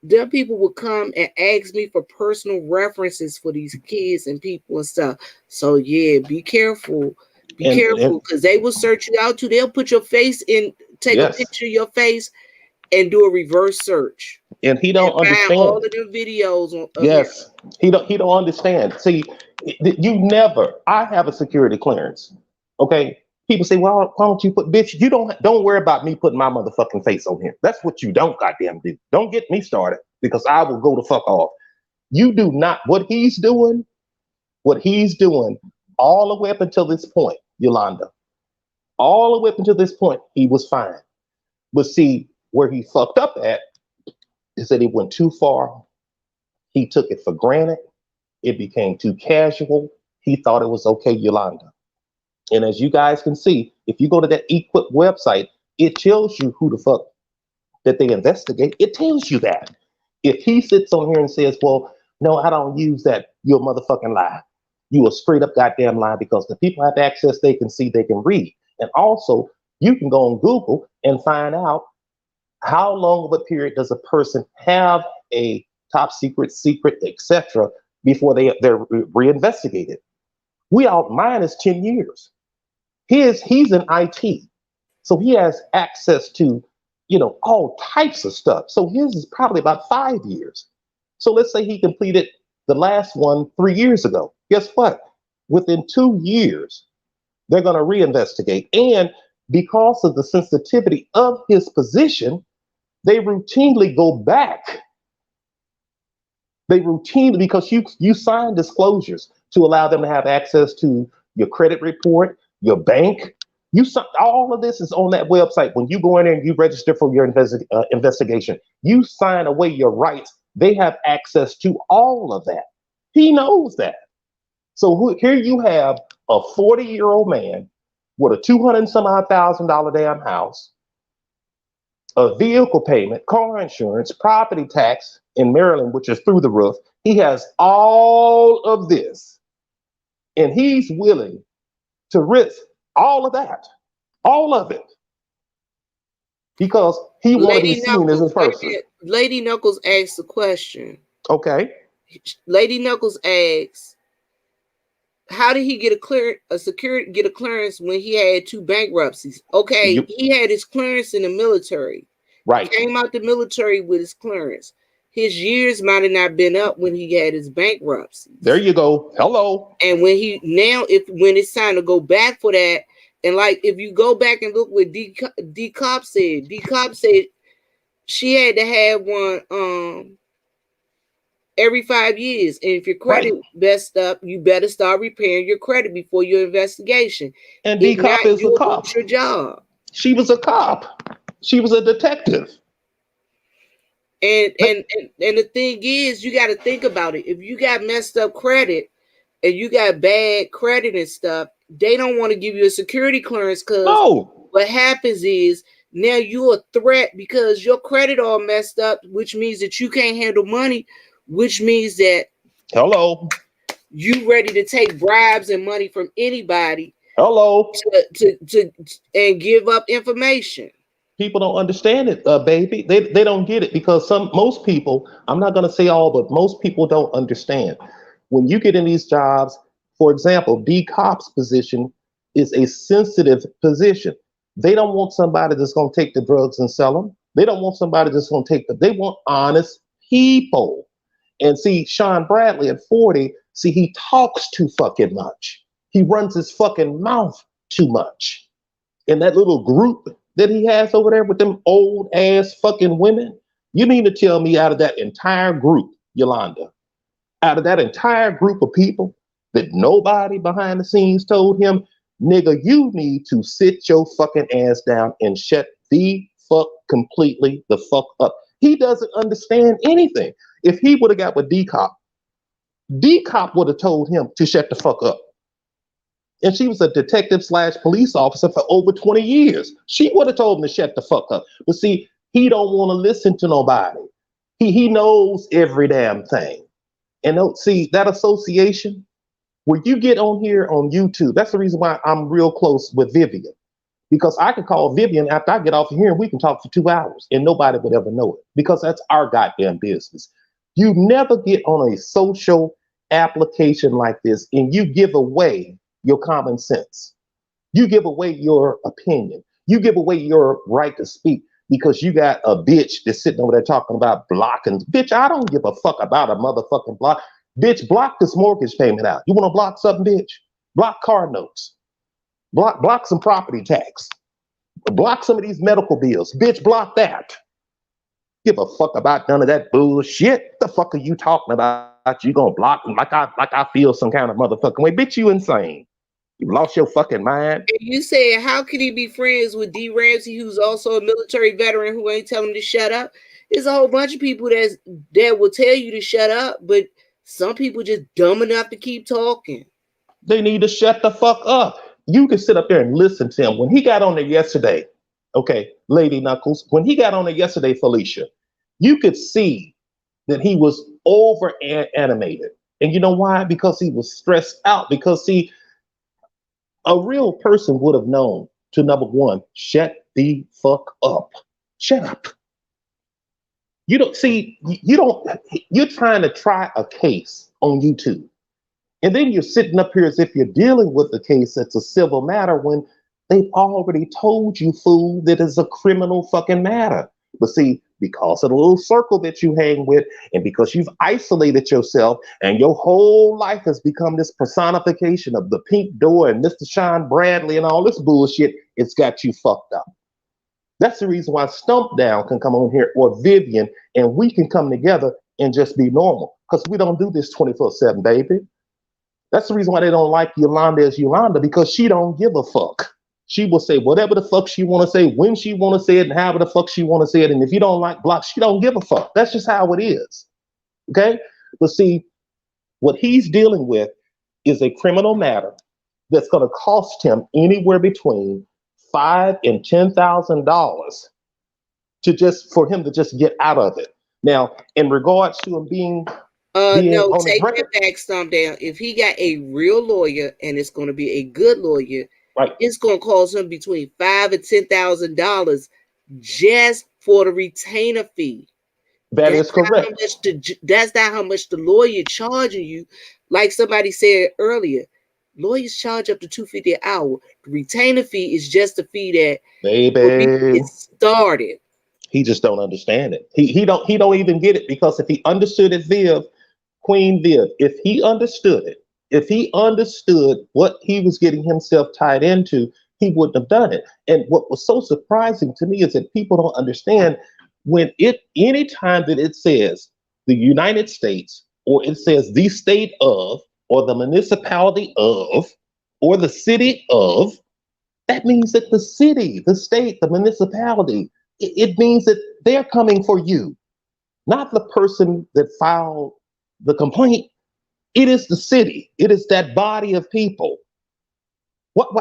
Them people would come and ask me for personal references for these kids and people and stuff. So yeah, be careful. Be And careful, because they will search you out too. They'll put your face in, take a yes, picture of your face and do a reverse search and he and don't find all understand. of them videos of him. Yes, he don't understand. See, you never. I have a security clearance. Okay. People say, well, why don't you put, bitch? You don't worry about me putting my motherfucking face on here. That's what you don't goddamn do. Don't get me started because I will go the fuck off. You do not what he's doing all the way up until this point, Yolanda. All the way up until this point, he was fine. But see, where he fucked up at is that he went too far. He took it for granted. It became too casual. He thought it was okay, Yolanda. And as you guys can see, if you go to that Equip website, it tells you who the fuck that they investigate. It tells you that. If he sits on here and says, well, no, I don't use that, you're a motherfucking lie. You a straight up goddamn lie, because the people have access, they can see, they can read. And also, you can go on Google and find out how long of a period does a person have a top secret, etc., before they're reinvestigated. We all mine is 10 years. He's in IT, so he has access to all types of stuff. So his is probably about 5 years. So let's say he completed the last one 3 years ago. Guess what? Within 2 years, they're going to reinvestigate. And because of the sensitivity of his position, they routinely go back. They routinely, because you sign disclosures to allow them to have access to your credit report, your bank, All of this is on that website. When you go in there and you register for your investigation, you sign away your rights. They have access to all of that. He knows that. So here you have a 40-year-old man with a 200 and some odd $1,000 damn house, a vehicle payment, car insurance, property tax in Maryland, which is through the roof. He has all of this, and he's willing to risk all of that, all of it, because he want to be Lady seen as a Knuckles, person. Lady Knuckles asked a question. Okay. Lady Knuckles asks, how did he get a clearance when he had 2 bankruptcies? Okay, he had his clearance in the military. Right. He came out the military with his clearance. His years might have not been up when he had his bankruptcy. There you go. Hello. And when when it's time to go back for that, and like if you go back and look what D Cop said she had to have one every 5 years. And if your credit messed up, you better start repairing your credit before your investigation. And D Cop is a cop. Lose your job. She was a cop. She was a detective. And the thing is, you got to think about it. If you got messed up credit and you got bad credit and stuff, they don't want to give you a security clearance because what happens is now you're a threat because your credit all messed up, which means that you can't handle money, which means that you ready to take bribes and money from anybody to and give up information. People don't understand it, baby. They don't get it because most people, I'm not going to say all, but most people don't understand. When you get in these jobs, for example, D Cop's position is a sensitive position. They don't want somebody that's going to take the drugs and sell them. They don't want somebody that's going to they want honest people. And see, Sean Bradley at 40, see, he talks too fucking much. He runs his fucking mouth too much. And that little group that he has over there with them old ass fucking women, you mean to tell me out of that entire group, Yolanda, out of that entire group of people that nobody behind the scenes told him, nigga, you need to sit your fucking ass down and shut the fuck completely the fuck up. He doesn't understand anything. If he would have got with D Cop would have told him to shut the fuck up. And she was a detective / police officer for over 20 years. She would have told him to shut the fuck up. But see, he don't want to listen to nobody. He knows every damn thing. And see, that association, when you get on here on YouTube, that's the reason why I'm real close with Vivian. Because I could call Vivian after I get off of here and we can talk for 2 hours and nobody would ever know it. Because that's our goddamn business. You never get on a social application like this and you give away your common sense. You give away your opinion. You give away your right to speak because you got a bitch that's sitting over there talking about blocking. Bitch, I don't give a fuck about a motherfucking block. Bitch, block this mortgage payment out. You want to block something, bitch? Block car notes. Block some property tax. Block some of these medical bills. Bitch, block that. Give a fuck about none of that bullshit. The fuck are you talking about? You gonna block like I feel some kind of motherfucking way. Bitch, you insane. You lost your fucking mind. And you said, how could he be friends with D. Ramsey, who's also a military veteran who ain't telling him to shut up? There's a whole bunch of people that will tell you to shut up, but some people just dumb enough to keep talking. They need to shut the fuck up. You can sit up there and listen to him. When he got on there yesterday, okay, Lady Knuckles, when he got on there yesterday, Felicia, you could see that he was over animated. And you know why? Because he was stressed out. Because see, a real person would have known to, number one, shut the fuck up. Shut up. You don't see, you're trying to try a case on YouTube. And then you're sitting up here as if you're dealing with a case that's a civil matter when they've already told you, fool, that it's a criminal fucking matter. But see, because of the little circle that you hang with, and because you've isolated yourself, and your whole life has become this personification of the pink door and Mr. Sean Bradley and all this bullshit, it's got you fucked up. That's the reason why Stump Down can come on here, or Vivian, and we can come together and just be normal. Because we don't do this 24/7, baby. That's the reason why they don't like Yolanda as Yolanda, because she don't give a fuck. She will say whatever the fuck she want to say, when she want to say it, and however the fuck she want to say it. And if you don't like block, she don't give a fuck. That's just how it is. Okay. But see, what he's dealing with is a criminal matter that's going to cost him anywhere between $5,000 and $10,000 to just for him to just get out of it. Now, in regards to him being No, on his take record, that back some down. If he got a real lawyer and it's going to be a good lawyer, right? it's going to cost him between $5,000 and $10,000 just for the retainer fee. That is correct. That's not how much the lawyer charging you. Like somebody said earlier, lawyers charge up to $250 an hour. The retainer fee is just the fee that for me to Baby. get started. He just don't understand it. He don't even get it because if he understood it, Viv, Queen Viv, if he understood what he was getting himself tied into, he wouldn't have done it. And what was so surprising to me is that people don't understand when it any time that it says the United States or it says the state of or the municipality of or the city of, that means that the city, the state, the municipality, it means that they're coming for you, not the person that filed the complaint. It is the city. It is that body of people.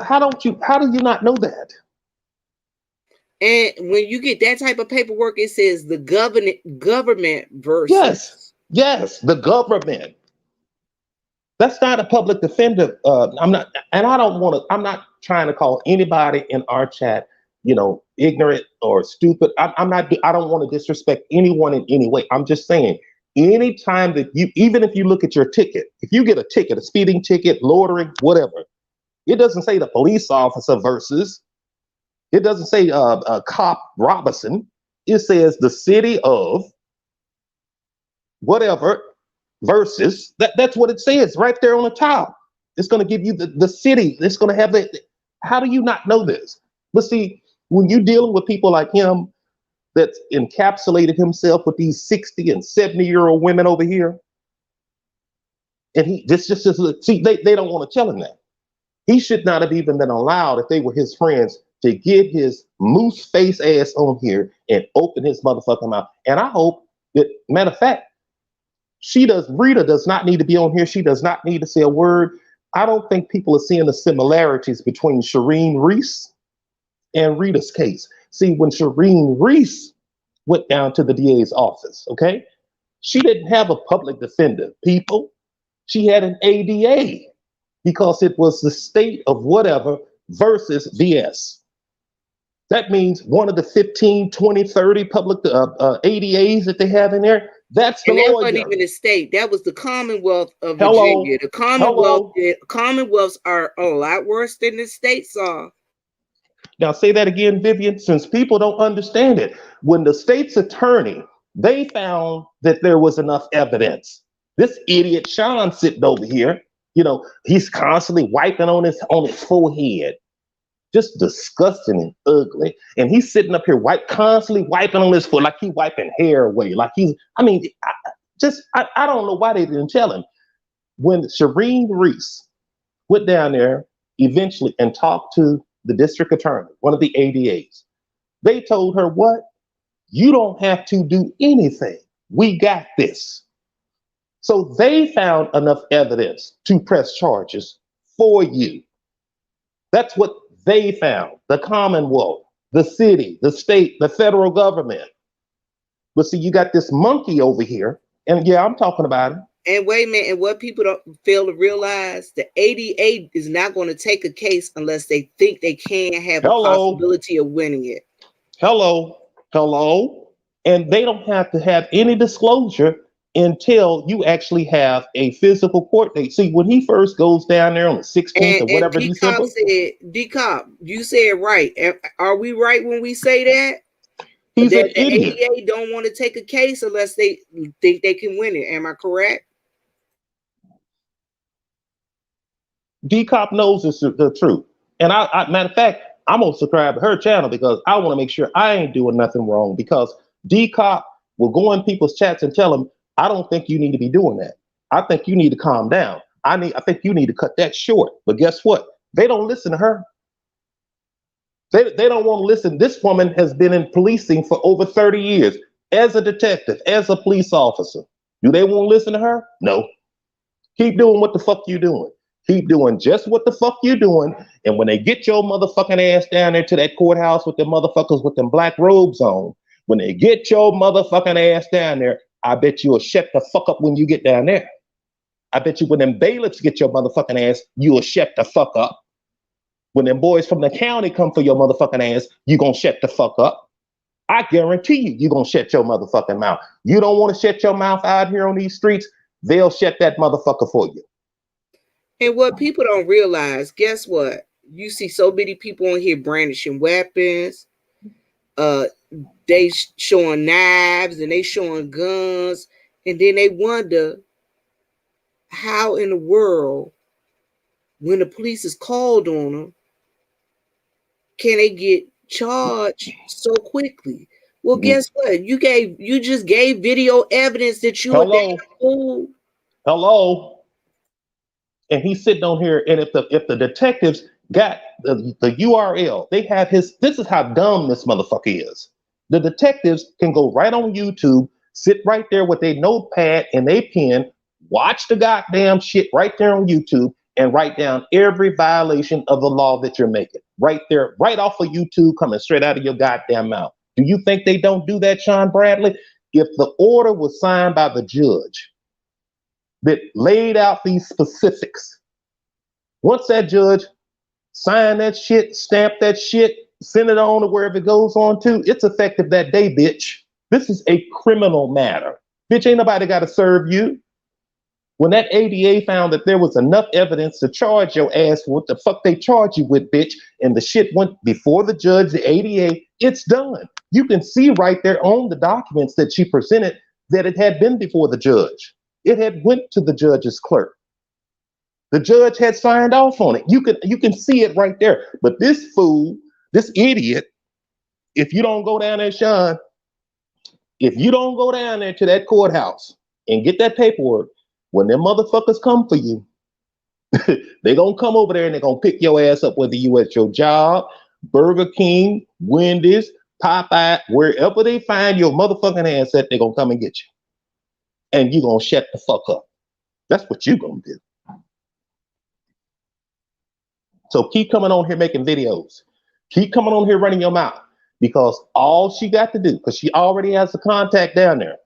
How do you not know that? And when you get that type of paperwork, it says the government Yes, versus. yes, the government. That's not a public defender. I'm not, and I don't want to. I'm not trying to call anybody in our chat, ignorant or stupid. I'm not. I don't want to disrespect anyone in any way. I'm just saying, anytime that even if you look at your ticket, if you get a ticket, a speeding ticket, loitering, whatever, it doesn't say the police officer versus. It doesn't say cop Robinson. It says the city of whatever versus that's what it says right there on the top. It's going to give you the city. It's going to have it. How do you not know this? But see, when you're dealing with people like him that's encapsulated himself with these 60 and 70-year-old women over here, and he just see, they don't want to tell him that. He should not have even been allowed, if they were his friends, to get his moose face ass on here and open his motherfucking mouth. And I hope that, matter of fact, Rita does not need to be on here. She does not need to say a word. I don't think people are seeing the similarities between Shireen Reese and Rita's case. See, when Shireen Reese went down to the DA's office, okay, she didn't have a public defender, people. She had an ADA because it was the state of whatever versus VS. That means one of the 15, 20, 30 public ADAs that they have in there, that's the And that wasn't lawyer. even a state. That was the Commonwealth of Virginia. Hello, The hello. Commonwealths are a lot worse than the states are. Now say that again, Vivian, since people don't understand it. When the state's attorney, they found that there was enough evidence. This idiot Sean sitting over here, he's constantly wiping on his forehead. Just disgusting and ugly. And he's sitting up here constantly wiping on his foot like he's wiping hair away. Like I don't know why they didn't tell him. When Shireen Reese went down there eventually and talked to the district attorney, one of the ADAs, they told her, what? You don't have to do anything. We got this. So they found enough evidence to press charges for you. That's what they found. The Commonwealth, the city, the state, the federal government. But see, you got this monkey over here, and yeah, I'm talking about him. And wait a minute, and what people don't fail to realize, the ADA is not going to take a case unless they think they can have a Hello, possibility of winning it. hello, hello. And they don't have to have any disclosure until you actually have a physical court date. See, when he first goes down there on the 16th or And whatever D Cop December, said, D Cop, you said right. Are we right when we say that? he's an That the idiot. ADA don't want to take a case unless they think they can win it. Am I correct? D Cop knows the truth. And matter of fact, I'm gonna subscribe to her channel because I want to make sure I ain't doing nothing wrong. Because D Cop will go in people's chats and tell them, I don't think you need to be doing that. I think you need to calm down. I think you need to cut that short. But guess what? They don't listen to her. They don't want to listen. This woman has been in policing for over 30 years as a detective, as a police officer. Do they want to listen to her? No. Keep doing what the fuck you doing. Keep doing just what the fuck you doing. And when they get your motherfucking ass down there to that courthouse with the motherfuckers with them black robes on, when they get your motherfucking ass down there, I bet you'll shut the fuck up when you get down there. I bet you when them bailiffs get your motherfucking ass, you'll shut the fuck up. When them boys from the county come for your motherfucking ass, you gonna shut the fuck up. I guarantee you gonna shut your motherfucking mouth. You don't want to shut your mouth out here on these streets, they'll shut that motherfucker for you. And what people don't realize, guess what? You see so many people on here brandishing weapons. Uh, they showing knives and they showing guns, and then they wonder how in the world, when the police is called on them, can they get charged so quickly? Well, guess what? You just gave video evidence that you were damn Hello, fool. hello. And he's sitting on here, and if the detectives got the URL, they have his. This is how dumb this motherfucker is. The detectives can go right on YouTube, sit right there with a notepad and a pen, watch the goddamn shit right there on YouTube, and write down every violation of the law that you're making. Right there, right off of YouTube, coming straight out of your goddamn mouth. Do you think they don't do that, Sean Bradley? If the order was signed by the judge that laid out these specifics, once that judge signed that shit, stamped that shit, send it on to wherever it goes on to, it's effective that day, bitch. This is a criminal matter. Bitch, ain't nobody got to serve you. When that ADA found that there was enough evidence to charge your ass for what the fuck they charge you with, bitch, and the shit went before the judge, the ADA, it's done. You can see right there on the documents that she presented that it had been before the judge. It had went to the judge's clerk. The judge had signed off on it. You can see it right there. But this fool, this idiot, if you don't go down there, Sean, if you don't go down there to that courthouse and get that paperwork, when them motherfuckers come for you, they gonna come over there and they're gonna pick your ass up, whether you at your job, Burger King, Wendy's, Popeye, wherever they find your motherfucking ass at, they're gonna come and get you. And you gonna shut the fuck up. That's what you gonna do. So keep coming on here making videos. Keep coming on here running your mouth, because all she got to do, because she already has the contact down there,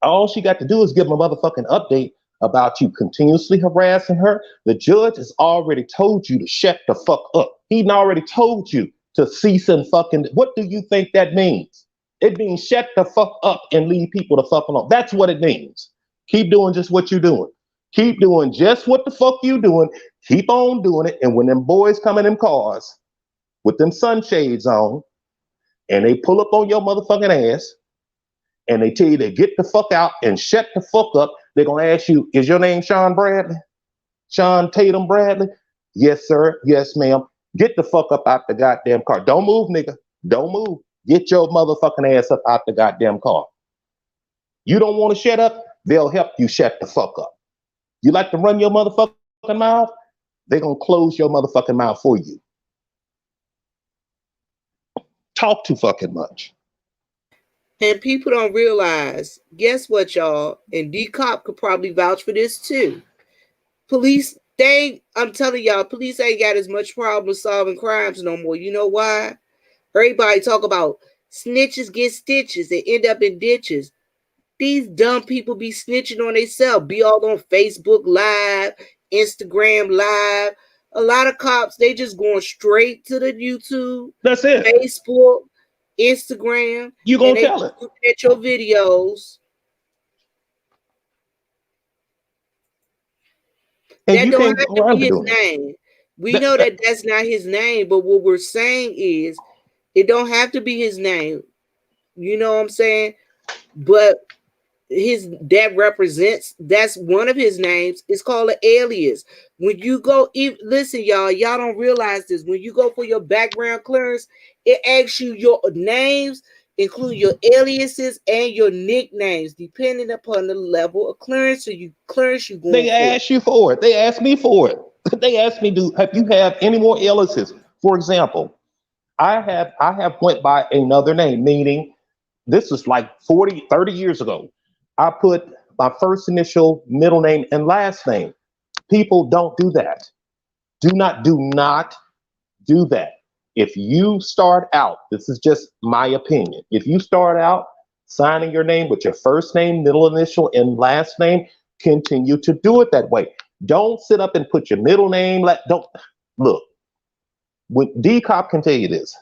all she got to do is give them a motherfucking update about you continuously harassing her. The judge has already told you to shut the fuck up. He already told you to cease and fucking. What do you think that means? It means shut the fuck up and leave people the fuck alone. That's what it means. Keep doing just what you're doing. Keep doing just what the fuck you doing. Keep on doing it. And when them boys come in them cars with them sunshades on and they pull up on your motherfucking ass and they tell you to get the fuck out and shut the fuck up, they're going to ask you, is your name Sean Bradley? Sean Tatum Bradley? Yes, sir. Yes, ma'am. Get the fuck up out the goddamn car. Don't move, nigga. Don't move. Get your motherfucking ass up out the goddamn car. You don't want to shut up? They'll help you shut the fuck up. You like to run your motherfucking mouth? They're going to close your motherfucking mouth for you. Talk too fucking much. And people don't realize, guess what, y'all? And D Cop could probably vouch for this too. Police, I'm telling y'all, police ain't got as much problem solving crimes no more. You know why? Everybody talk about snitches get stitches. They end up in ditches. These dumb people be snitching on themselves. Be all on Facebook Live, Instagram Live. A lot of cops, they just going straight to the YouTube, That's it. Facebook, Instagram, You and gonna they tell it. look at your videos. And That you don't can't have go to around be to his doing it. name. We That, know that, that that's not his name, but what we're saying is it don't have to be his name. You know what I'm saying? But that represents, that's one of his names. It's called an alias. When you go, listen, y'all don't realize this. When you go for your background clearance, it asks you your names, including your aliases and your nicknames, depending upon the level of clearance you going they for. ask you for it. They ask me for it. They ask me, have you have any more aliases? For example, I have went by another name, meaning this is like 40, 30 years ago. I put my first initial, middle name, and last name. People don't do that. Do not do that. If you start out, this is just my opinion. If you start out signing your name with your first name, middle initial, and last name, continue to do it that way. Don't sit up and put your middle name. Don't look. When D Cop can tell you this,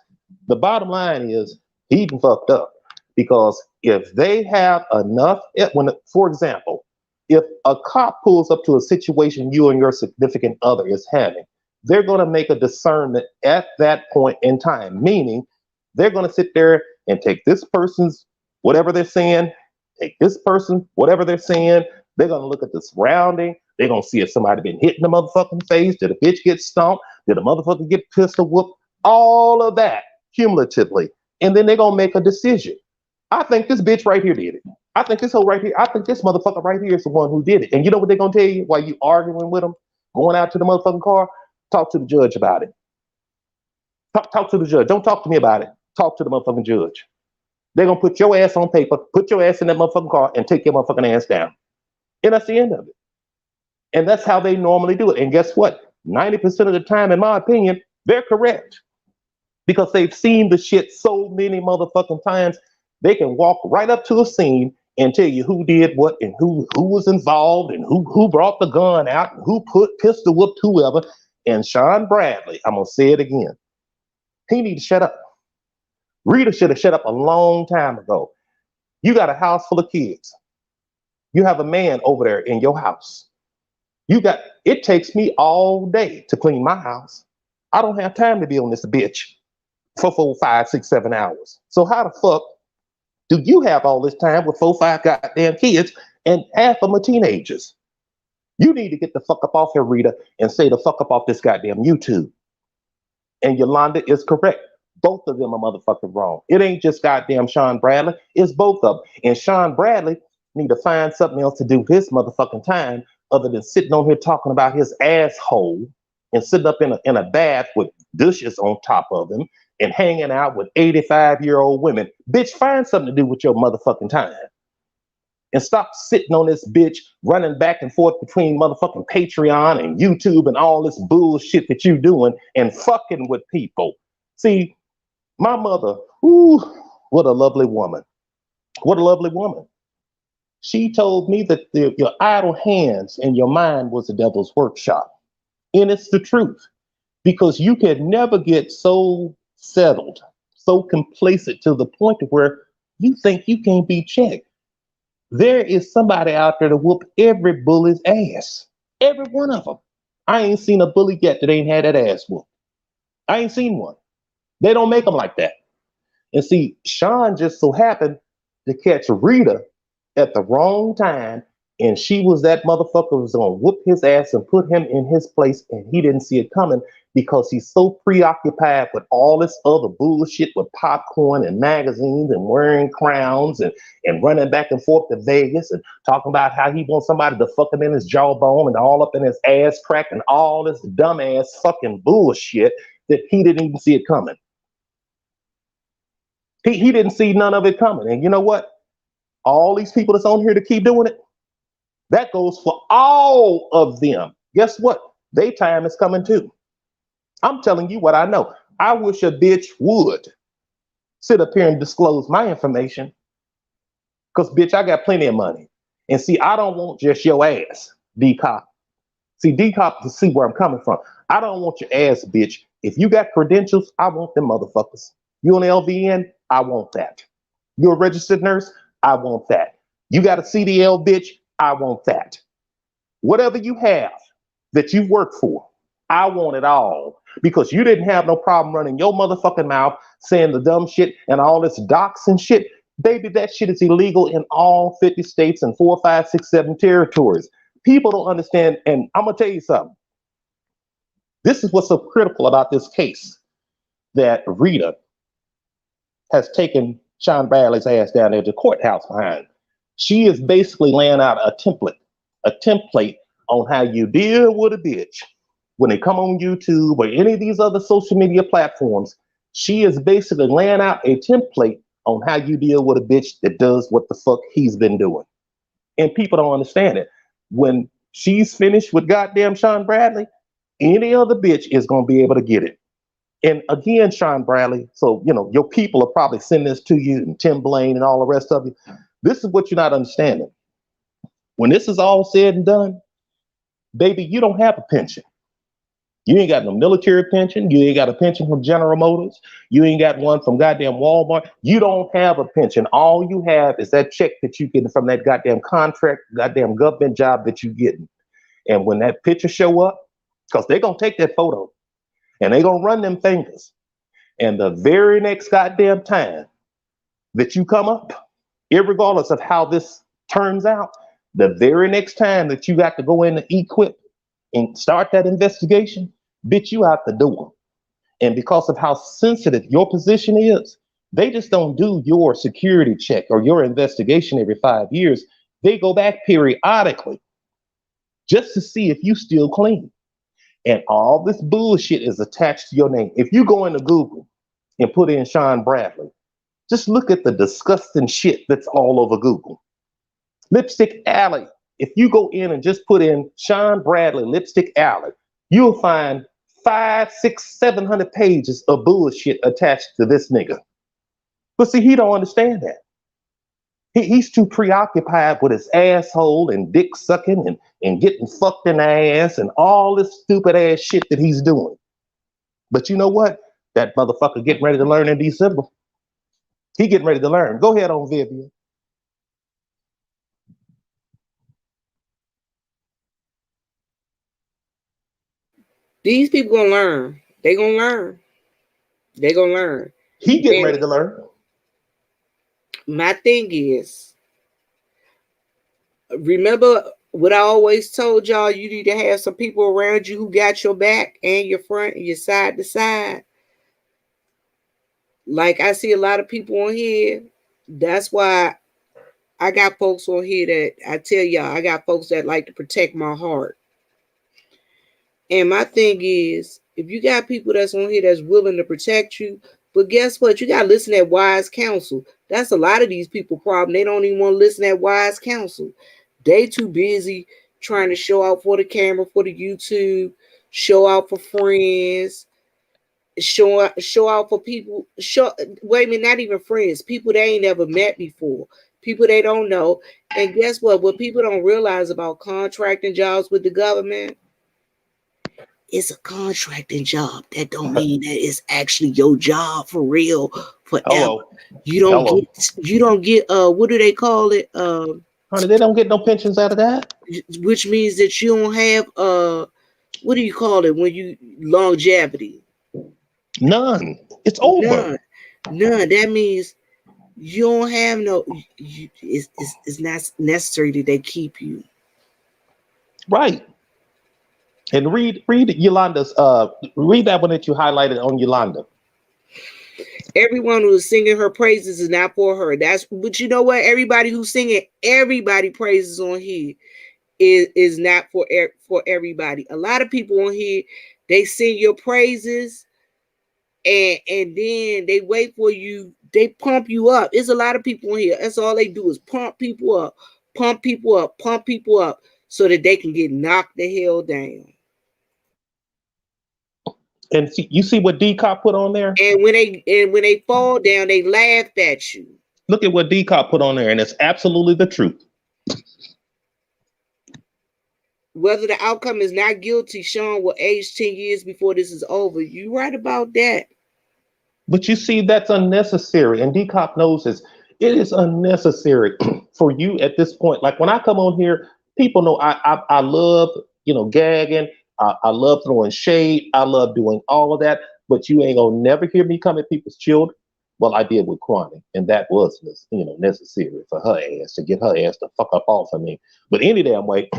the bottom line is he done fucked up because if they have enough, for example, if a cop pulls up to a situation you and your significant other is having, they're going to make a discernment at that point in time, meaning they're going to sit there and take this person's whatever they're saying, take this person, whatever they're saying. They're going to look at the surrounding. They're going to see if somebody been hit in the motherfucking face. Did a bitch get stomped? Did a motherfucker get pistol whooped? All of that cumulatively. And then they're going to make a decision. I think this bitch right here did it. I think this hoe right here, I think this motherfucker right here is the one who did it. And you know what they're going to tell you while you arguing with them, going out to the motherfucking car? Talk to the judge about it. Talk to the judge. Don't talk to me about it. Talk to the motherfucking judge. They're going to put your ass on paper, put your ass in that motherfucking car, and take your motherfucking ass down. And that's the end of it. And that's how they normally do it. And guess what? 90% of the time, in my opinion, they're correct. Because they've seen the shit so many motherfucking times, they can walk right up to a scene and tell you who did what and who was involved and who brought the gun out and who pistol whooped whoever. And Sean Bradley, I'm going to say it again, he need to shut up. Rita should have shut up a long time ago. You got a house full of kids. You have a man over there in your house. It takes me all day to clean my house. I don't have time to be on this bitch for 4, 5, 6, 7 hours. So how the fuck do you have all this time with 4, 5 goddamn kids and half of them are teenagers? You need to get the fuck up off here, Rita, and say the fuck up off this goddamn YouTube. And Yolanda is correct. Both of them are motherfucking wrong. It ain't just goddamn Sean Bradley. It's both of them. And Sean Bradley need to find something else to do his motherfucking time other than sitting on here talking about his asshole and sitting up in a bath with dishes on top of him and hanging out with 85-year-old women. Bitch, find something to do with your motherfucking time. And stop sitting on this bitch running back and forth between motherfucking Patreon and YouTube and all this bullshit that you doing and fucking with people. See, my mother, ooh, what a lovely woman. What a lovely woman. She told me that your idle hands and your mind was the devil's workshop. And it's the truth. Because you can never get so settled, so complacent to the point where you think you can't be checked. There is somebody out there to whoop every bully's ass. Every one of them. I ain't seen a bully yet that ain't had that ass whooped. I ain't seen one. They don't make them like that. And see, Sean just so happened to catch Rita at the wrong time, and she was that motherfucker who was gonna whoop his ass and put him in his place, and he didn't see it coming because he's so preoccupied with all this other bullshit with popcorn and magazines and wearing crowns and running back and forth to Vegas and talking about how he wants somebody to fuck him in his jawbone and all up in his ass crack and all this dumbass fucking bullshit that he didn't even see it coming. He didn't see none of it coming. And you know what? All these people that's on here to keep doing it, that goes for all of them. Guess what? Their time is coming too. I'm telling you what I know. I wish a bitch would sit up here and disclose my information. Because, bitch, I got plenty of money. And see, I don't want just your ass, D-Cop. See, D-Cop, to see where I'm coming from. I don't want your ass, bitch. If you got credentials, I want them motherfuckers. You on LVN? I want that. You're a registered nurse? I want that. You got a CDL, bitch? I want that. Whatever you have that you work for, I want it all. Because you didn't have no problem running your motherfucking mouth saying the dumb shit and all this docs and shit. Baby, that shit is illegal in all 50 states and 4, 5, 6, 7 territories. People don't understand. And I'm going to tell you something. This is what's so critical about this case that Rita has taken Sean Bradley's ass down there to the courthouse behind. She is basically laying out a template on how you deal with a bitch when they come on YouTube or any of these other social media platforms. She is basically laying out a template on how you deal with a bitch that does what the fuck he's been doing. And people don't understand it. When she's finished with goddamn Sean Bradley, any other bitch is gonna be able to get it. And again, Sean Bradley, so your people are probably sending this to you, and Tim Blaine and all the rest of you. This is what you're not understanding. When this is all said and done, baby, you don't have a pension. You ain't got no military pension. You ain't got a pension from General Motors. You ain't got one from goddamn Walmart. You don't have a pension. All you have is that check that you get from that goddamn contract, goddamn government job that you getting. And when that picture show up, because they're gonna take that photo and they're gonna run them fingers. And the very next goddamn time that you come up, irregardless of how this turns out, the very next time that you got to go in and equip and start that investigation, bitch, you out the door. And because of how sensitive your position is, they just don't do your security check or your investigation every 5 years. They go back periodically just to see if you still clean. And all this bullshit is attached to your name. If you go into Google and put in Sean Bradley, just look at the disgusting shit that's all over Google. Lipstick Alley. If you go in and just put in Sean Bradley Lipstick Alley, you'll find 500, 600, 700 pages of bullshit attached to this nigga. But see, he don't understand that. He's too preoccupied with his asshole and dick sucking and getting fucked in the ass and all this stupid ass shit that he's doing. But you know what? That motherfucker getting ready to learn in December. He getting ready to learn. Go ahead on, Vivian. These people gonna learn. They gonna learn. They gonna learn. He getting And ready to learn. my thing is, remember what I always told y'all, you need to have some people around you who got your back and your front and your side to side. Like I see a lot of people on here. That's why I got folks on here that I tell y'all, I got folks that like to protect my heart. And my thing is, if you got people that's on here that's willing to protect you, but guess what? You got to listen at wise counsel. That's a lot of these people problem. They don't even want to listen at wise counsel. They too busy trying to show out for the camera, for the YouTube, show out for friends, show out for people. Wait a minute, not even friends. People they ain't never met before. People they don't know. And guess what? What people don't realize about contracting jobs with the government, it's a contracting job. That don't mean that it's actually your job for real forever. Hello. You don't Hello. get what do they call it? Honey, they don't get no pensions out of that. Which means that you don't have what do you call it when you longevity? None. It's over. None. That means you don't have no it's not necessary that they keep you. Right. And read Yolanda's read that one that you highlighted on Yolanda. Everyone who is singing her praises is not for her. But you know what? Everybody who's singing everybody praises on here is not for everybody. A lot of people on here, they sing your praises and then they wait for you. They pump you up. There's a lot of people on here. That's all they do is pump people up, pump people up, pump people up so that they can get knocked the hell down. And you see what D-Cop put on there? And when they fall down, they laugh at you. Look at what D-Cop put on there, and it's absolutely the truth. Whether the outcome is not guilty, Sean will age 10 years before this is over. You right about that. But you see, that's unnecessary. And D-Cop knows this. It is unnecessary for you at this point. Like when I come on here, people know I love, gagging. I love throwing shade. I love doing all of that. But you ain't gonna never hear me come at people's children. Well, I did with Kwani, and that was, necessary for her ass to get her ass the fuck up off of me. But any damn way,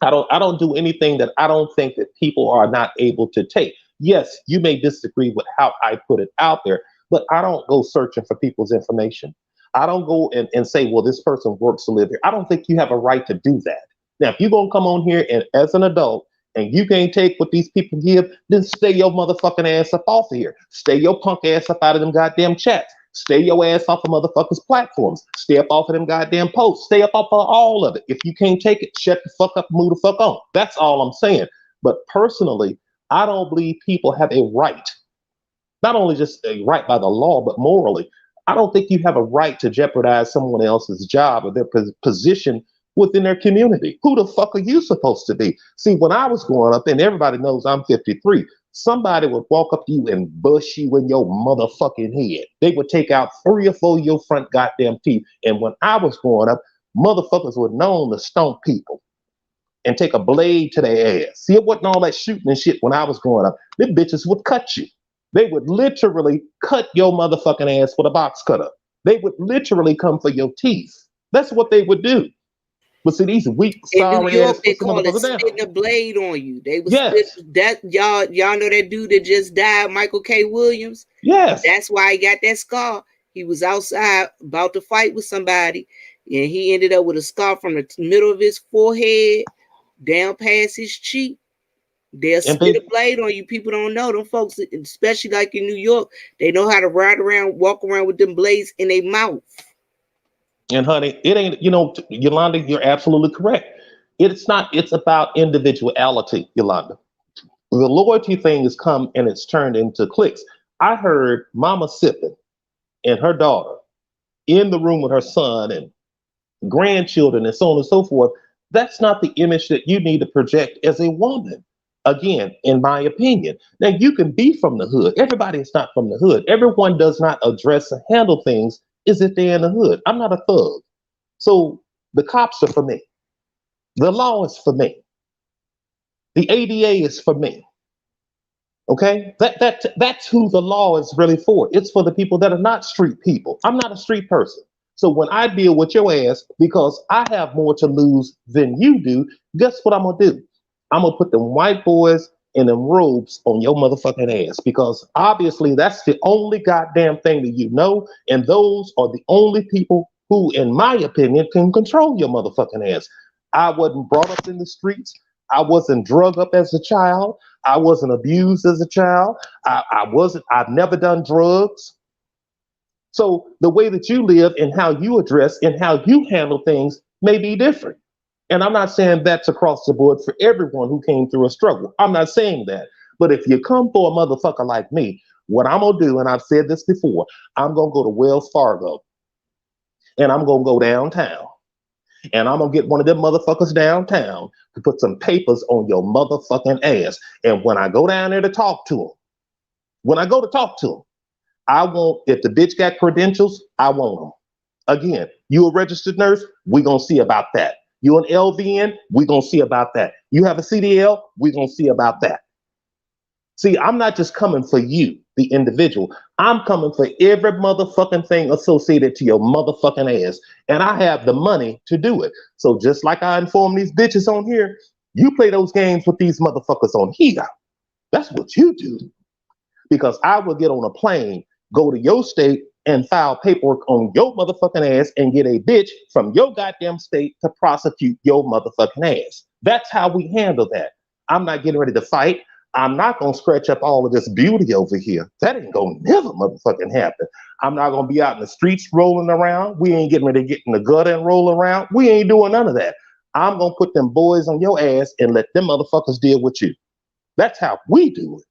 I don't do anything that I don't think that people are not able to take. Yes, you may disagree with how I put it out there, but I don't go searching for people's information. I don't go and say, well, this person works to live here. I don't think you have a right to do that. Now, if you're going to come on here and as an adult and you can't take what these people give, then stay your motherfucking ass up off of here. Stay your punk ass up out of them goddamn chats. Stay your ass off of motherfuckers' platforms. Stay up off of them goddamn posts. Stay up off of all of it. If you can't take it, shut the fuck up and move the fuck on. That's all I'm saying. But personally, I don't believe people have a right, not only just a right by the law, but morally. I don't think you have a right to jeopardize someone else's job or their position within their community. Who the fuck are you supposed to be? See, when I was growing up, and everybody knows I'm 53, somebody would walk up to you and bust you in your motherfucking head. They would take out 3 or 4 of your front goddamn teeth. And when I was growing up, motherfuckers were known to stomp people and take a blade to their ass. See, it wasn't all that shooting and shit when I was growing up. Them bitches would cut you. They would literally cut your motherfucking ass with a box cutter. They would literally come for your teeth. That's what they would do. But see, these weak, In New sorry York, ass they pussy call it motherfuckers down. spitting a blade on you. They was spit Yes, that y'all know that dude that just died, Michael K. Williams. yes. That's why he got that scar. He was outside about to fight with somebody, and he ended up with a scar from the middle of his forehead down past his cheek. They'll And spit a they blade on you. People don't know. Them folks, especially like in New York, they know how to ride around, walk around with them blades in their mouth. and honey, it ain't, Yolanda, you're absolutely correct. It's not, it's about individuality, Yolanda. The loyalty thing has come and it's turned into clicks. I heard Mama Sippin and her daughter in the room with her son and grandchildren and so on and so forth. That's not the image that you need to project as a woman. Again, in my opinion. Now, you can be from the hood. Everybody is not from the hood. Everyone does not address and handle things as if they're in the hood. I'm not a thug. So the cops are for me. The law is for me. The ADA is for me. Okay, that's who the law is really for. It's for the people that are not street people. I'm not a street person. So when I deal with your ass, because I have more to lose than you do, guess what I'm gonna do? I'm gonna put them white boys in them robes on your motherfucking ass because obviously that's the only goddamn thing that you know, and those are the only people who, in my opinion, can control your motherfucking ass. I wasn't brought up in the streets. I wasn't drug up as a child. I wasn't abused as a child. I've never done drugs. So the way that you live and how you address and how you handle things may be different. And I'm not saying that's across the board for everyone who came through a struggle. I'm not saying that. But if you come for a motherfucker like me, what I'm going to do, and I've said this before, I'm going to go to Wells Fargo and I'm going to go downtown and I'm gonna get one of them motherfuckers downtown to put some papers on your motherfucking ass. And when I go down there to talk to him, when I go to talk to him, I want, if the bitch got credentials, I want them. Again, you a registered nurse, we gonna see about that. You an LVN, we gonna see about that. You have a CDL, we gonna see about that. See, I'm not just coming for you, the individual. I'm coming for every motherfucking thing associated to your motherfucking ass. And I have the money to do it. So just like I inform these bitches on here, you play those games with these motherfuckers on here. That's what you do. Because I will get on a plane, go to your state, and file paperwork on your motherfucking ass and get a bitch from your goddamn state to prosecute your motherfucking ass. That's how we handle that. I'm not getting ready to fight. I'm not gonna scratch up all of this beauty over here. That ain't gonna never motherfucking happen. I'm not gonna be out in the streets rolling around. We ain't getting ready to get in the gutter and roll around. We ain't doing none of that. I'm gonna put them boys on your ass and let them motherfuckers deal with you. That's how we do it.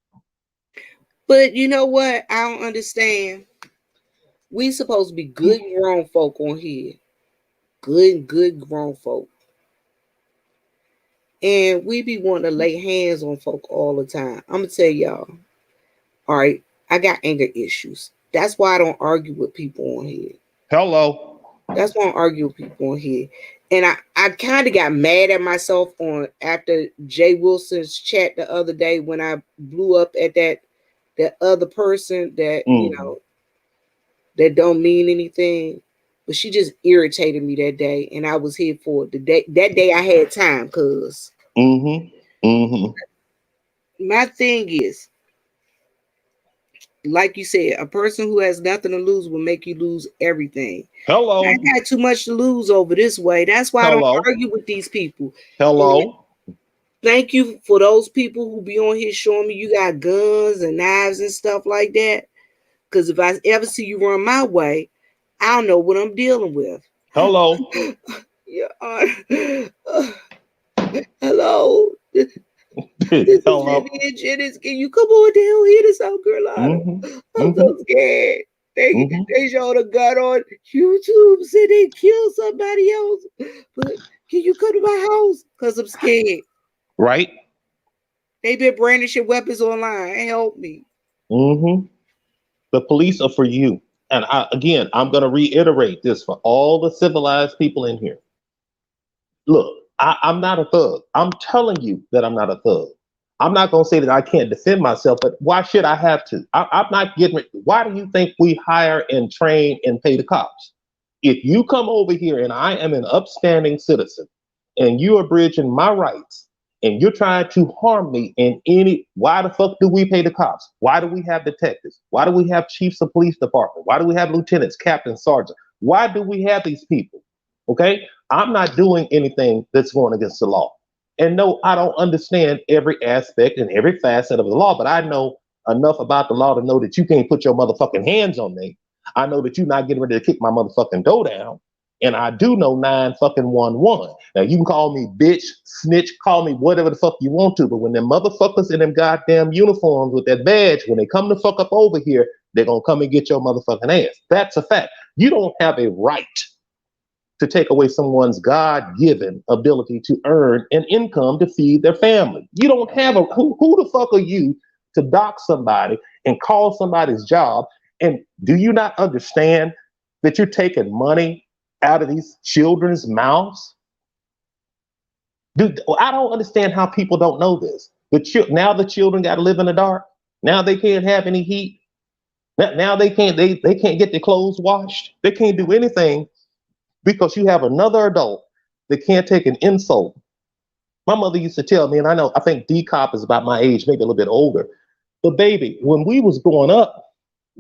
But you know what? I don't understand. We supposed to be good grown folk on here. Good grown folk. And we be wanting to lay hands on folk all the time. I'm gonna tell y'all. All right, I got anger issues. That's why I don't argue with people on here. Hello. That's why I don't argue with people on here. And I kind of got mad at myself on after Jay Wilson's chat the other day when I blew up at that other person that Mm-hmm. that don't mean anything. But she just irritated me that day, and I was here for it. That day I had time, cause Mm-hmm. Mm-hmm. my thing is, like you said, a person who has nothing to lose will make you lose everything. I Hello. got too much to lose over this way. That's why I don't Hello. argue with these people. And Hello. Thank you for those people who be on here showing me you got guns and knives and stuff like that. Because if I ever see you run my way, I don't know what I'm dealing with. Hello. Yeah. Hello. This is Hello. Jenny and Jennings. Can you come on down here to South Carolina? Mm-hmm. I'm Mm-hmm. so scared. Mm-hmm. They showed a gun on YouTube, said they killed somebody else. But can you come to my house? Because I'm scared. Right? They been brandishing weapons online. Help me. Mm-hmm. The police are for you. And again, I'm going to reiterate this for all the civilized people in here. Look, I'm not a thug. I'm telling you that I'm not a thug. I'm not going to say that I can't defend myself, but why should I have to? I'm not getting. Why do you think we hire and train and pay the cops? If you come over here and I am an upstanding citizen and you are bridging my rights and you're trying to harm me in any, why the fuck do we pay the cops? Why do we have detectives? Why do we have chiefs of police department? Why do we have lieutenants, captains, sergeants? Why do we have these people? Okay. I'm not doing anything that's going against the law. And no, I don't understand every aspect and every facet of the law, but I know enough about the law to know that you can't put your motherfucking hands on me. I know that you're not getting ready to kick my motherfucking door down. And I do know 9 fucking 1 1. Now you can call me bitch, snitch, call me whatever the fuck you want to, but when them motherfuckers in them goddamn uniforms with that badge, when they come to fuck up over here, they're gonna come and get your motherfucking ass. That's a fact. You don't have a right to take away someone's God-given ability to earn an income to feed their family. You don't have a who the fuck are you to dock somebody and call somebody's job? And do you not understand that you're taking money out of these children's mouths? Dude, I don't understand how people don't know this. Now the children got to live in the dark. Now they can't have any heat. Now they can't get their clothes washed. They can't do anything because you have another adult that can't take an insult. My mother used to tell me, and I think D Cop is about my age, maybe a little bit older. But baby, when we was growing up,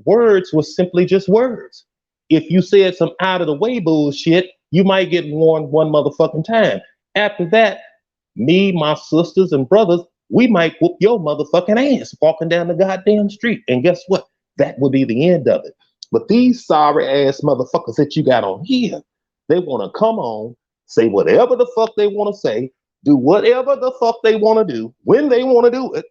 words was simply just words. If you said some out of the way bullshit, you might get warned one motherfucking time. After that, me, my sisters, and brothers, we might whoop your motherfucking ass walking down the goddamn street. And guess what? That would be the end of it. But these sorry ass motherfuckers that you got on here, they want to come on, say whatever the fuck they want to say, do whatever the fuck they want to do, when they want to do it,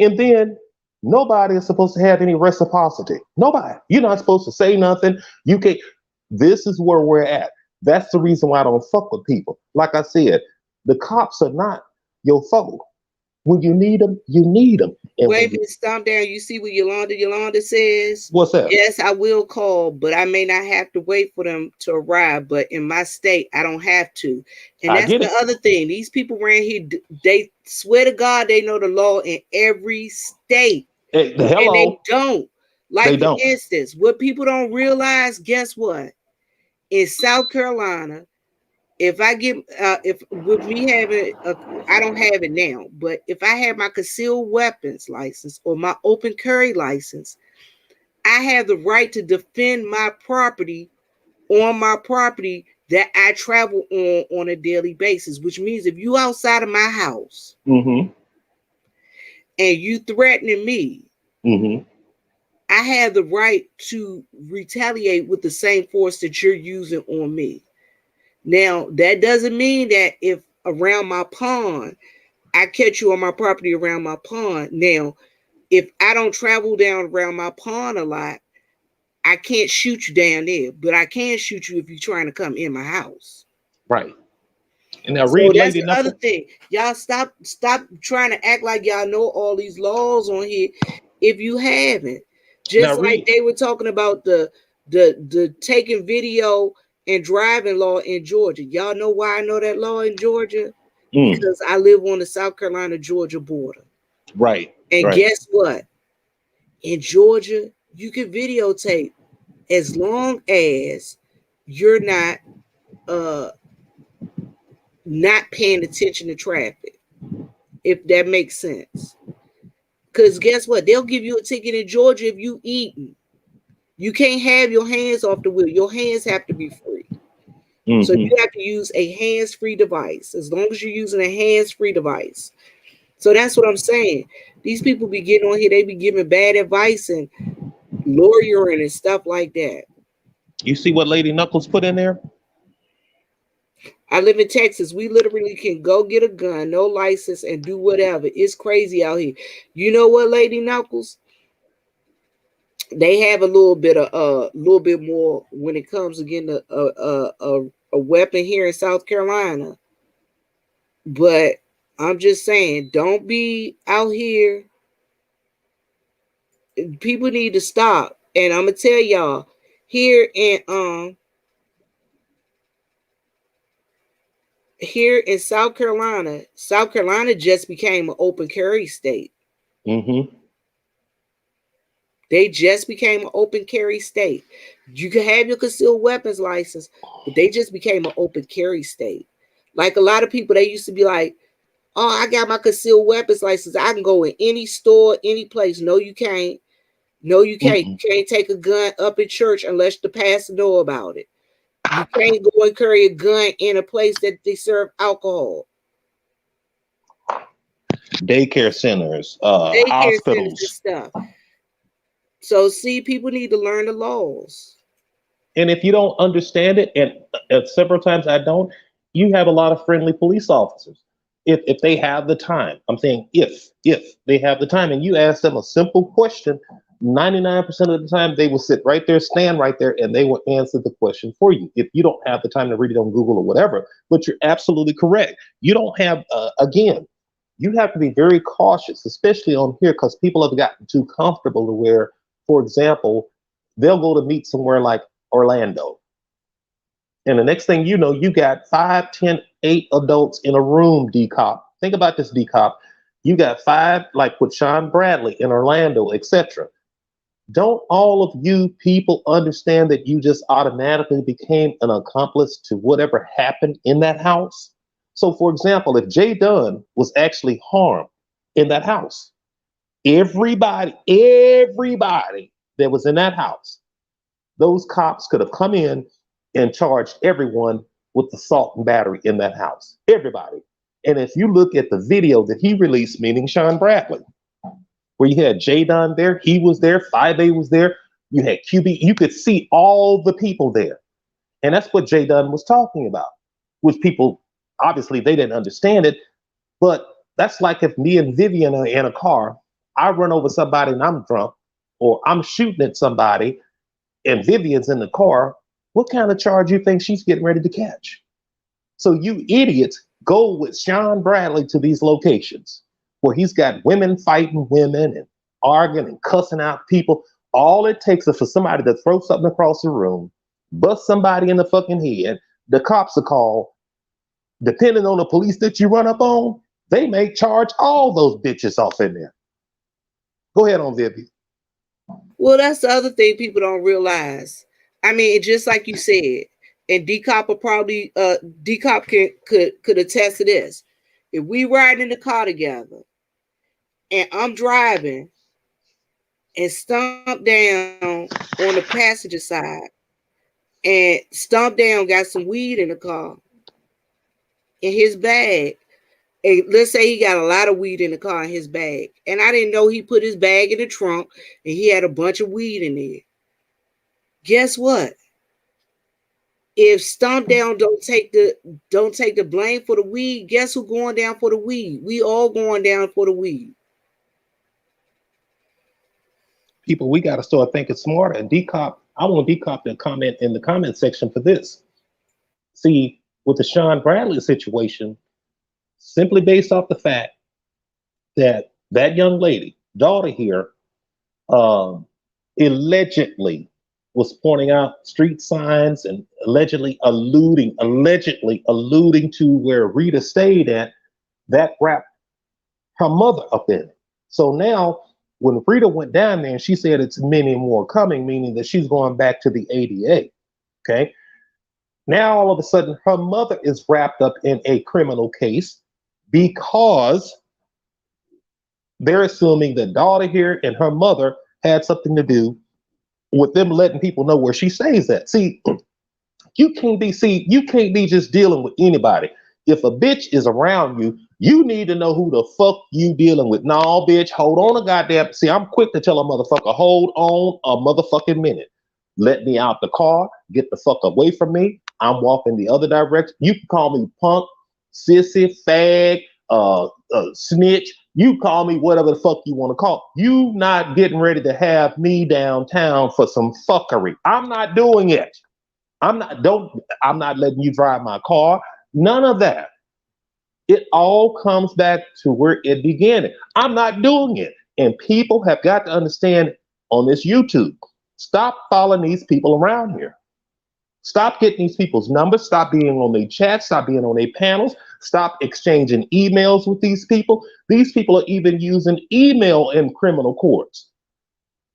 and then nobody is supposed to have any reciprocity. Nobody. You're not supposed to say nothing. You can't. This is where we're at. That's the reason why I don't fuck with people. Like I said, the cops are not your foe. When you need them, you need them. And Wait when a you, minute, stop down. You see what Yolanda says? what's that? Yes, I will call, but I may not have to wait for them to arrive. But in my state, I don't have to. And I that's get the it. other thing. These people around here, they swear to God they know the law in every state, and they Hello. don't. They Like, for don't. instance, what people don't realize, guess what? In South Carolina, if I get if with me having a, I don't have it now, but if I have my concealed weapons license or my open carry license, I have the right to defend my property on my property that I travel on a daily basis, which means if you outside of my house Mm-hmm. and you threatening me, Mm-hmm. I have the right to retaliate with the same force that you're using on me. Now, that doesn't mean that if around my pond, I catch you on my property around my pond. Now, if I don't travel down around my pond a lot, I can't shoot you down there, but I can shoot you if you're trying to come in my house. Right. And now So read that's Lady the other Knuckle. thing. Y'all stop trying to act like y'all know all these laws on here if you haven't. Now Just like read. they were talking about the taking video and driving law in Georgia. Y'all know why I know that law in Georgia? Mm. Because I live on the South Carolina Georgia border. Right. And Right. guess what? In Georgia, you can videotape as long as you're uh not paying attention to traffic, if that makes sense. Because guess what? They'll give you a ticket in Georgia if you eating. You can't have your hands off the wheel. Your hands have to be free. So Mm-hmm. you have to use a hands-free device as long as you're using a hands-free device. So that's what I'm saying. These people be getting on here, they be giving bad advice and lawyering and stuff like that. You see what Lady Knuckles put in there? I live in Texas. We literally can go get a gun, no license, and do whatever. It's crazy out here. You know what, Lady Knuckles? They have a little bit more when it comes to getting a weapon here in South Carolina. But I'm just saying, don't be out here. People need to stop. And I'm gonna tell y'all here in South Carolina just became an open carry state. Mm-hmm. They just became an open carry state. You can have your concealed weapons license, but they just became an open carry state. Like a lot of people, they used to be like, "Oh, I got my concealed weapons license. I can go in any store, any place." No, you can't. No, you can't. Mm-mm. You can't take a gun up in church unless the pastor know about it. You can't go and carry a gun in a place that they serve alcohol. Daycare centers, Daycare centers and hospitals. stuff. So see, people need to learn the laws. And if you don't understand it, and several times I don't, you have a lot of friendly police officers. If they have the time, I'm saying if they have the time, and you ask them a simple question, 99% of the time they will sit right there, stand right there, and they will answer the question for you. If you don't have the time to read it on Google or whatever, but you're absolutely correct. You don't have, again, you have to be very cautious, especially on here, because people have gotten too comfortable to where, for example, they'll go to meet somewhere like Orlando. And the next thing you know, you got 5, 10, 8 adults in a room, D Cop. Think about this, D Cop. You got five, like with Sean Bradley in Orlando, etc. Don't all of you people understand that you just automatically became an accomplice to whatever happened in that house? So, for example, if Jay Dunn was actually harmed in that house, everybody that was in that house, those cops could have come in and charged everyone with assault and battery in that house. Everybody. And if you look at the video that he released, meaning Sean Bradley, where you had Jay Don there, he was there, 5A was there, you had QB, you could see all the people there. And that's what Jay Dunn was talking about, which people obviously they didn't understand it. But that's like if me and Vivian are in a car, I run over somebody and I'm drunk, or I'm shooting at somebody and Vivian's in the car, what kind of charge you think she's getting ready to catch? So you idiots go with Sean Bradley to these locations where he's got women fighting women and arguing and cussing out people. All it takes is for somebody to throw something across the room, bust somebody in the fucking head. The cops are called. Depending on the police that you run up on, they may charge all those bitches off in there. Go ahead on, Vivian. Well, that's the other thing people don't realize. I mean, just like you said, and D Cop will probably D Cop could attest to this. If we ride in the car together and I'm driving and stomp down on the passenger side and stomp down got some weed in the car in his bag. And let's say he got a lot of weed in the car in his bag. And I didn't know he put his bag in the trunk and he had a bunch of weed in there. Guess what? If Stomp Down don't take the blame for the weed, guess who going down for the weed? We all going down for the weed. People, we got to start thinking smarter. And Decop, I want Decop to comment in the comment section for this. See, with the Sean Bradley situation, simply based off the fact that that young lady, daughter here, um, allegedly was pointing out street signs and allegedly alluding to where Rita stayed at, that wrapped her mother up in it. So now when Rita went down there and she said it's many more coming, meaning that she's going back to the ADA. Okay. Now all of a sudden her mother is wrapped up in a criminal case because they're assuming the daughter here and her mother had something to do with them letting people know where she stays at. See, You can't be you can't be just dealing with anybody. If a bitch is around you, you need to know who the fuck you dealing with. No, bitch, hold on a goddamn. See, I'm quick to tell a motherfucker, hold on a motherfucking minute. Let me out the car. Get the fuck away from me. I'm walking the other direction. You can call me punk, sissy, fag, snitch. You call me whatever the fuck you want to call. You not getting ready to have me downtown for some fuckery. I'm not doing it. I'm not letting you drive my car. None of that. It all comes back to where it began. I'm not doing it. And people have got to understand on this YouTube. Stop following these people around here. Stop getting these people's numbers. Stop being on their chats. Stop being on their panels. Stop exchanging emails with these people. These people are even using email in criminal courts.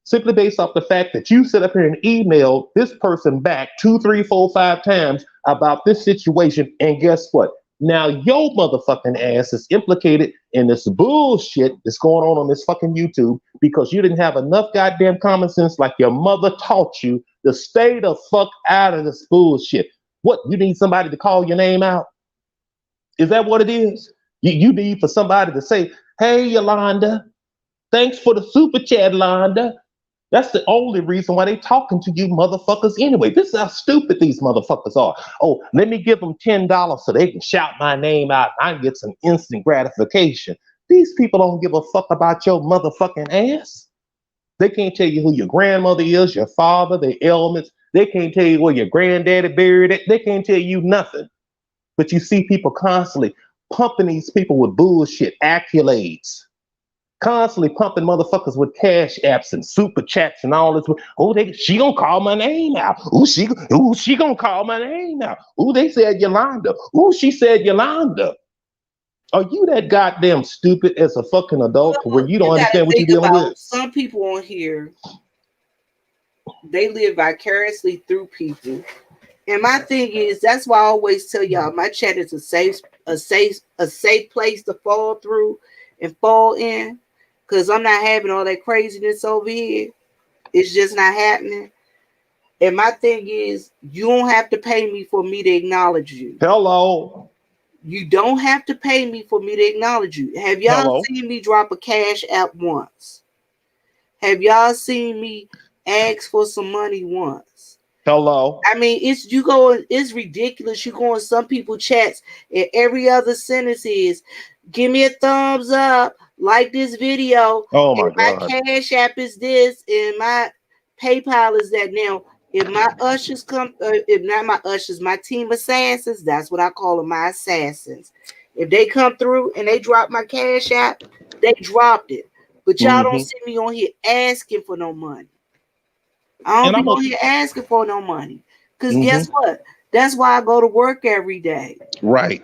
Simply based off the fact that you sit up here and email this person back 2, 3, 4, 5 times about this situation. And guess what? Now your motherfucking ass is implicated in this bullshit that's going on this fucking YouTube because you didn't have enough goddamn common sense like your mother taught you to stay the fuck out of this bullshit. What, you need somebody to call your name out? Is that what it is? You need for somebody to say, hey, Yolanda, thanks for the super chat, Yolanda. That's the only reason why they talking to you motherfuckers anyway. This is how stupid these motherfuckers are. Oh, let me give them $10 so they can shout my name out and I can get some instant gratification. These people don't give a fuck about your motherfucking ass. They can't tell you who your grandmother is, your father, their ailments. They can't tell you where your granddaddy buried it. They can't tell you nothing. But you see people constantly pumping these people with bullshit accolades. Constantly pumping motherfuckers with cash apps and super chats and all this. Oh, she gonna call my name out. She gonna call my name out. Oh, they said Yolanda. Oh, she said Yolanda. Are you that goddamn stupid as a fucking adult to where Well, you don't you got to understand what you're think dealing about with? some people on here. They live vicariously through people. And my thing is, that's why I always tell y'all, my chat is a safe place to fall through and fall in. Cause I'm not having all that craziness over here. It's just not happening. And my thing is, you don't have to pay me for me to acknowledge you. Hello. You don't have to pay me for me to acknowledge you. Have y'all Hello. seen me drop a cash app once? Have y'all seen me ask for some money once? Hello. I mean, it's ridiculous. You go in some people chats and every other sentence is, give me a thumbs up, like this video, Oh my and my God. cash app is this, and my PayPal is that. Now, if my ushers come, if not my ushers, my team assassins, that's what I call them, my assassins. If they come through and they drop my cash app, they dropped it. But y'all don't Mm-hmm. see me on here asking for no money. I don't And be I'm a on here asking for no money. Because guess mm-hmm. what? That's why I go to work every day. Right.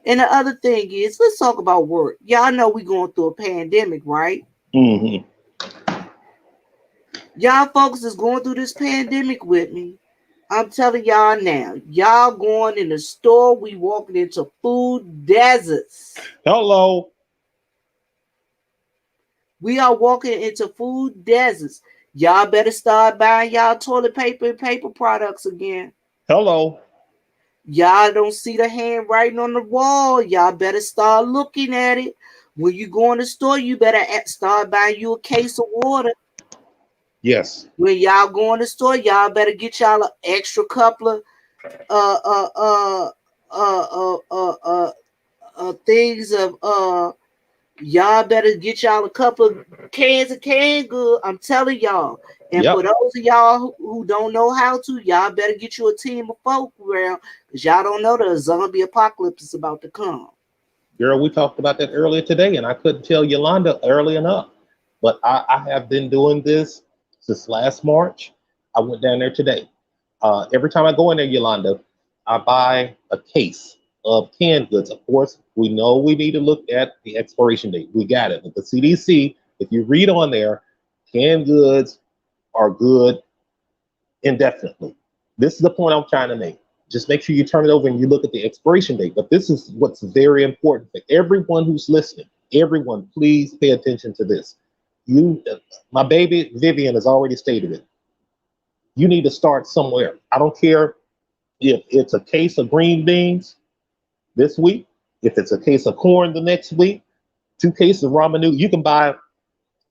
And the other thing is, let's talk about work. Y'all know we going through a pandemic, right? Mm-hmm. Y'all folks is going through this pandemic with me. I'm telling y'all now, y'all going in the store, we walking into food deserts. Hello. We are walking into food deserts. Y'all better start buying y'all toilet paper and paper products again. Hello. Y'all don't see the handwriting on the wall. Y'all better start looking at it. When you go in the store, you better start buying you a case of water. Yes. When y'all go in the store, y'all better get y'all an extra couple of uh uh uh things of y'all better get y'all a couple of cans of canned good. I'm telling y'all. And Yep. for those of y'all who don't know how to, y'all better get you a team of folk around because y'all don't know the zombie apocalypse is about to come. Girl, we talked about that earlier today, and I couldn't tell Yolanda early enough. But I have been doing this since last March. I went down there today. Every time I go in there, Yolanda, I buy a case of canned goods. Of course, we know we need to look at the expiration date. We got it. But the CDC, if you read on there, canned goods are good indefinitely. This is the point I'm trying to make. Just make sure you turn it over and you look at the expiration date. But this is what's very important for everyone who's listening. Everyone, please pay attention to this. My baby Vivian has already stated it. You need to start somewhere. I don't care If it's a case of green beans this week, if it's a case of corn the next week, 2 cases of ramen noodle, you can buy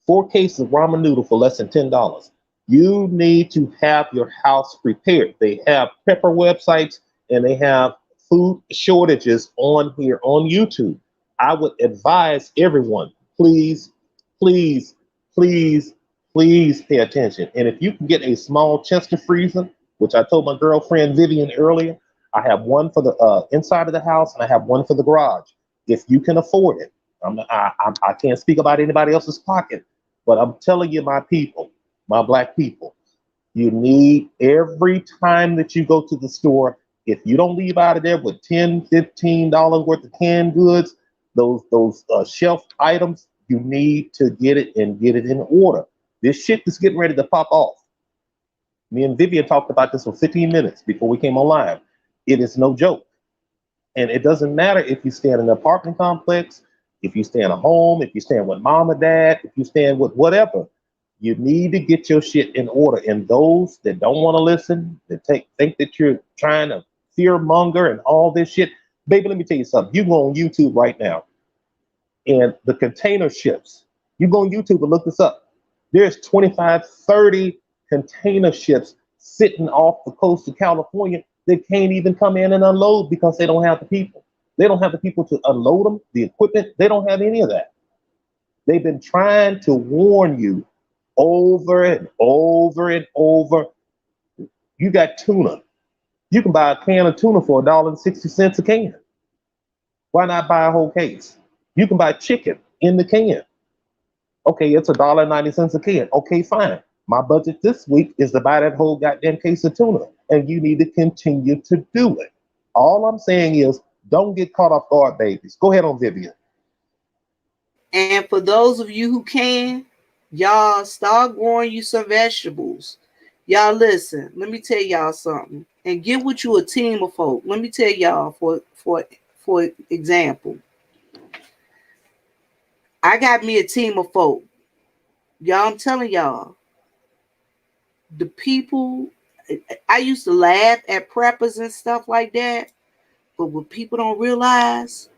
4 cases of ramen noodle for less than $10. You need to have your house prepared. They have prepper websites and they have food shortages on here on YouTube. I would advise everyone, please, please, please, please pay attention. And if you can get a small Chester freezer, which I told my girlfriend Vivian earlier, I have one for the inside of the house and I have one for the garage. If you can afford it, I can't speak about anybody else's pocket, but I'm telling you, my people, my black people, you need every time that you go to the store, if you don't leave out of there with $10, $15 worth of canned goods, those shelf items, you need to get it and get it in order. This shit is getting ready to pop off. Me and Vivian talked about this for 15 minutes before we came on live. It is no joke. And it doesn't matter if you stay in an apartment complex, if you stay in a home, if you stay with mom or dad, if you stay with whatever, you need to get your shit in order. And those that don't want to listen, that think that you're trying to fear monger and all this shit, baby, let me tell you something. You go on YouTube right now and the container ships, you go on YouTube and look this up. There's 25, 30 container ships sitting off the coast of California that can't even come in and unload because they don't have the people. They don't have the people to unload them, the equipment. They don't have any of that. They've been trying to warn you over and over and over. You got tuna. You can buy a can of tuna for $1.60 a can. Why not buy a whole case? You can buy chicken in the can. Okay, it's $1.90 a can. Okay, fine. My budget this week is to buy that whole goddamn case of tuna, and you need to continue to do it. All I'm saying is, don't get caught off guard, babies. Go ahead on, Vivian. And for those of you who can, y'all start growing you some vegetables. Y'all listen, let me tell y'all something. And get with you a team of folk. Let me tell y'all for example. I got me a team of folk. Y'all, I'm telling y'all, the people I used to laugh at preppers and stuff like that. But what people don't realize,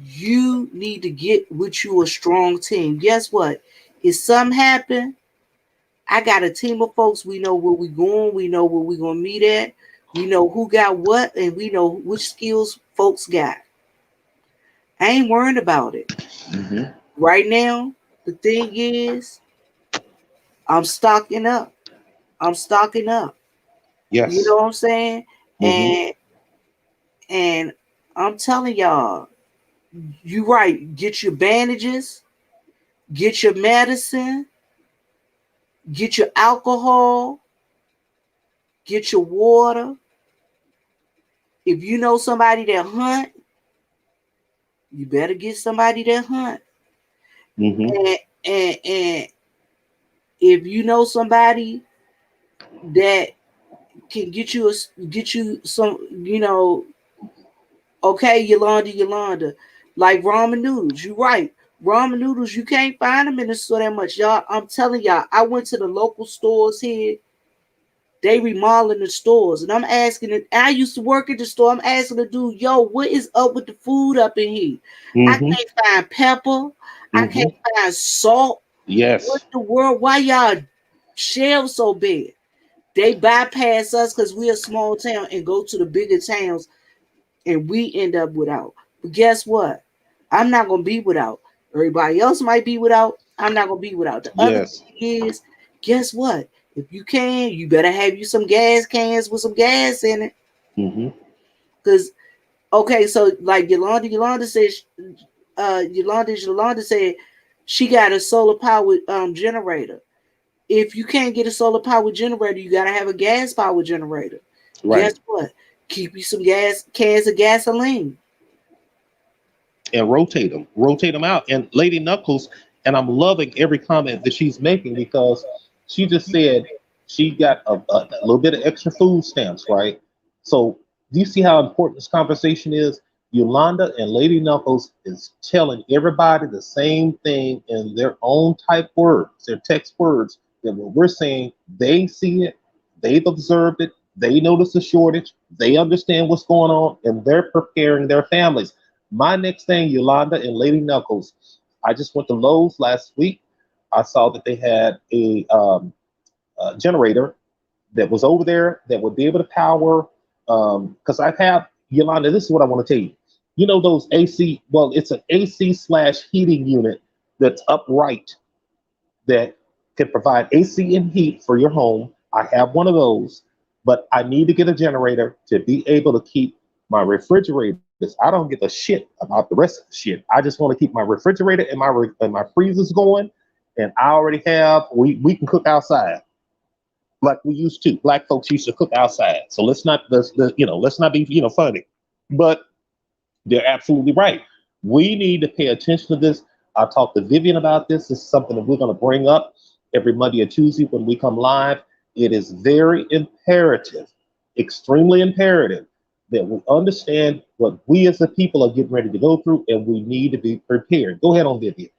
you need to get with you a strong team. Guess what? If something happen, I got a team of folks. We know where we going. We know where we gonna meet at. We know who got what, and we know which skills folks got. I ain't worried about it. Mm-hmm. Right now, the thing is, I'm stocking up. I'm stocking up. You Yes. know what I'm saying? Mm-hmm. And I'm telling y'all, you right. Get your bandages, get your medicine, get your alcohol, get your water. If you know somebody that hunt, you better get somebody that hunt. Mm-hmm. And if you know somebody that can get you some, okay, Yolanda, like ramen noodles. You right. Ramen noodles, you can't find them in the store that much. Y'all, I'm telling y'all, I went to the local stores here. They remodeling the stores. And I'm asking it. I used to work at the store. I'm asking the dude, yo, what is up with the food up in here? I Mm-hmm. can't find pepper. I can't Mm-hmm. find salt. What Yes. the world? Why y'all shelves so big? They bypass us because we're a small town and go to the bigger towns and we end up without. But guess what? I'm not gonna be without. Everybody else might be without. I'm not gonna be without. The other Yes. thing is, guess what? If you can, you better have you some gas cans with some gas in it. Mm-hmm. Cause okay, so like Yolanda says, Yolanda said she got a solar powered generator. If you can't get a solar powered generator, you gotta have a gas powered generator. Guess Right. what? Keep you some gas cans of gasoline. And rotate them out. And Lady Knuckles, and I'm loving every comment that she's making because she just said she got a little bit of extra food stamps, right? So do you see how important this conversation is? Yolanda and Lady Knuckles is telling everybody the same thing in their own type words, their text words, that what we're saying, they see it, they've observed it, They notice the shortage. They understand what's going on, and they're preparing their families. My next thing, Yolanda and Lady Knuckles, I just went to Lowe's last week. I saw that they had a generator that was over there that would be able to power. Because I have, Yolanda, this is what I want to tell you. You know those AC? Well, it's an AC slash heating unit that's upright that can provide AC and heat for your home. I have one of those, but I need to get a generator to be able to keep my refrigerators. I don't give a shit about the rest of the shit. I just want to keep my refrigerator and my freezers going. And I already have. We can cook outside like we used to. Black folks used to cook outside. So let's not be funny. But they're absolutely right. We need to pay attention to this. I talked to Vivian about this. This is something that we're going to bring up every Monday or Tuesday when we come live. It is very imperative, extremely imperative, that we understand what we as a people are getting ready to go through, and we need to be prepared. Go ahead on, Vivian.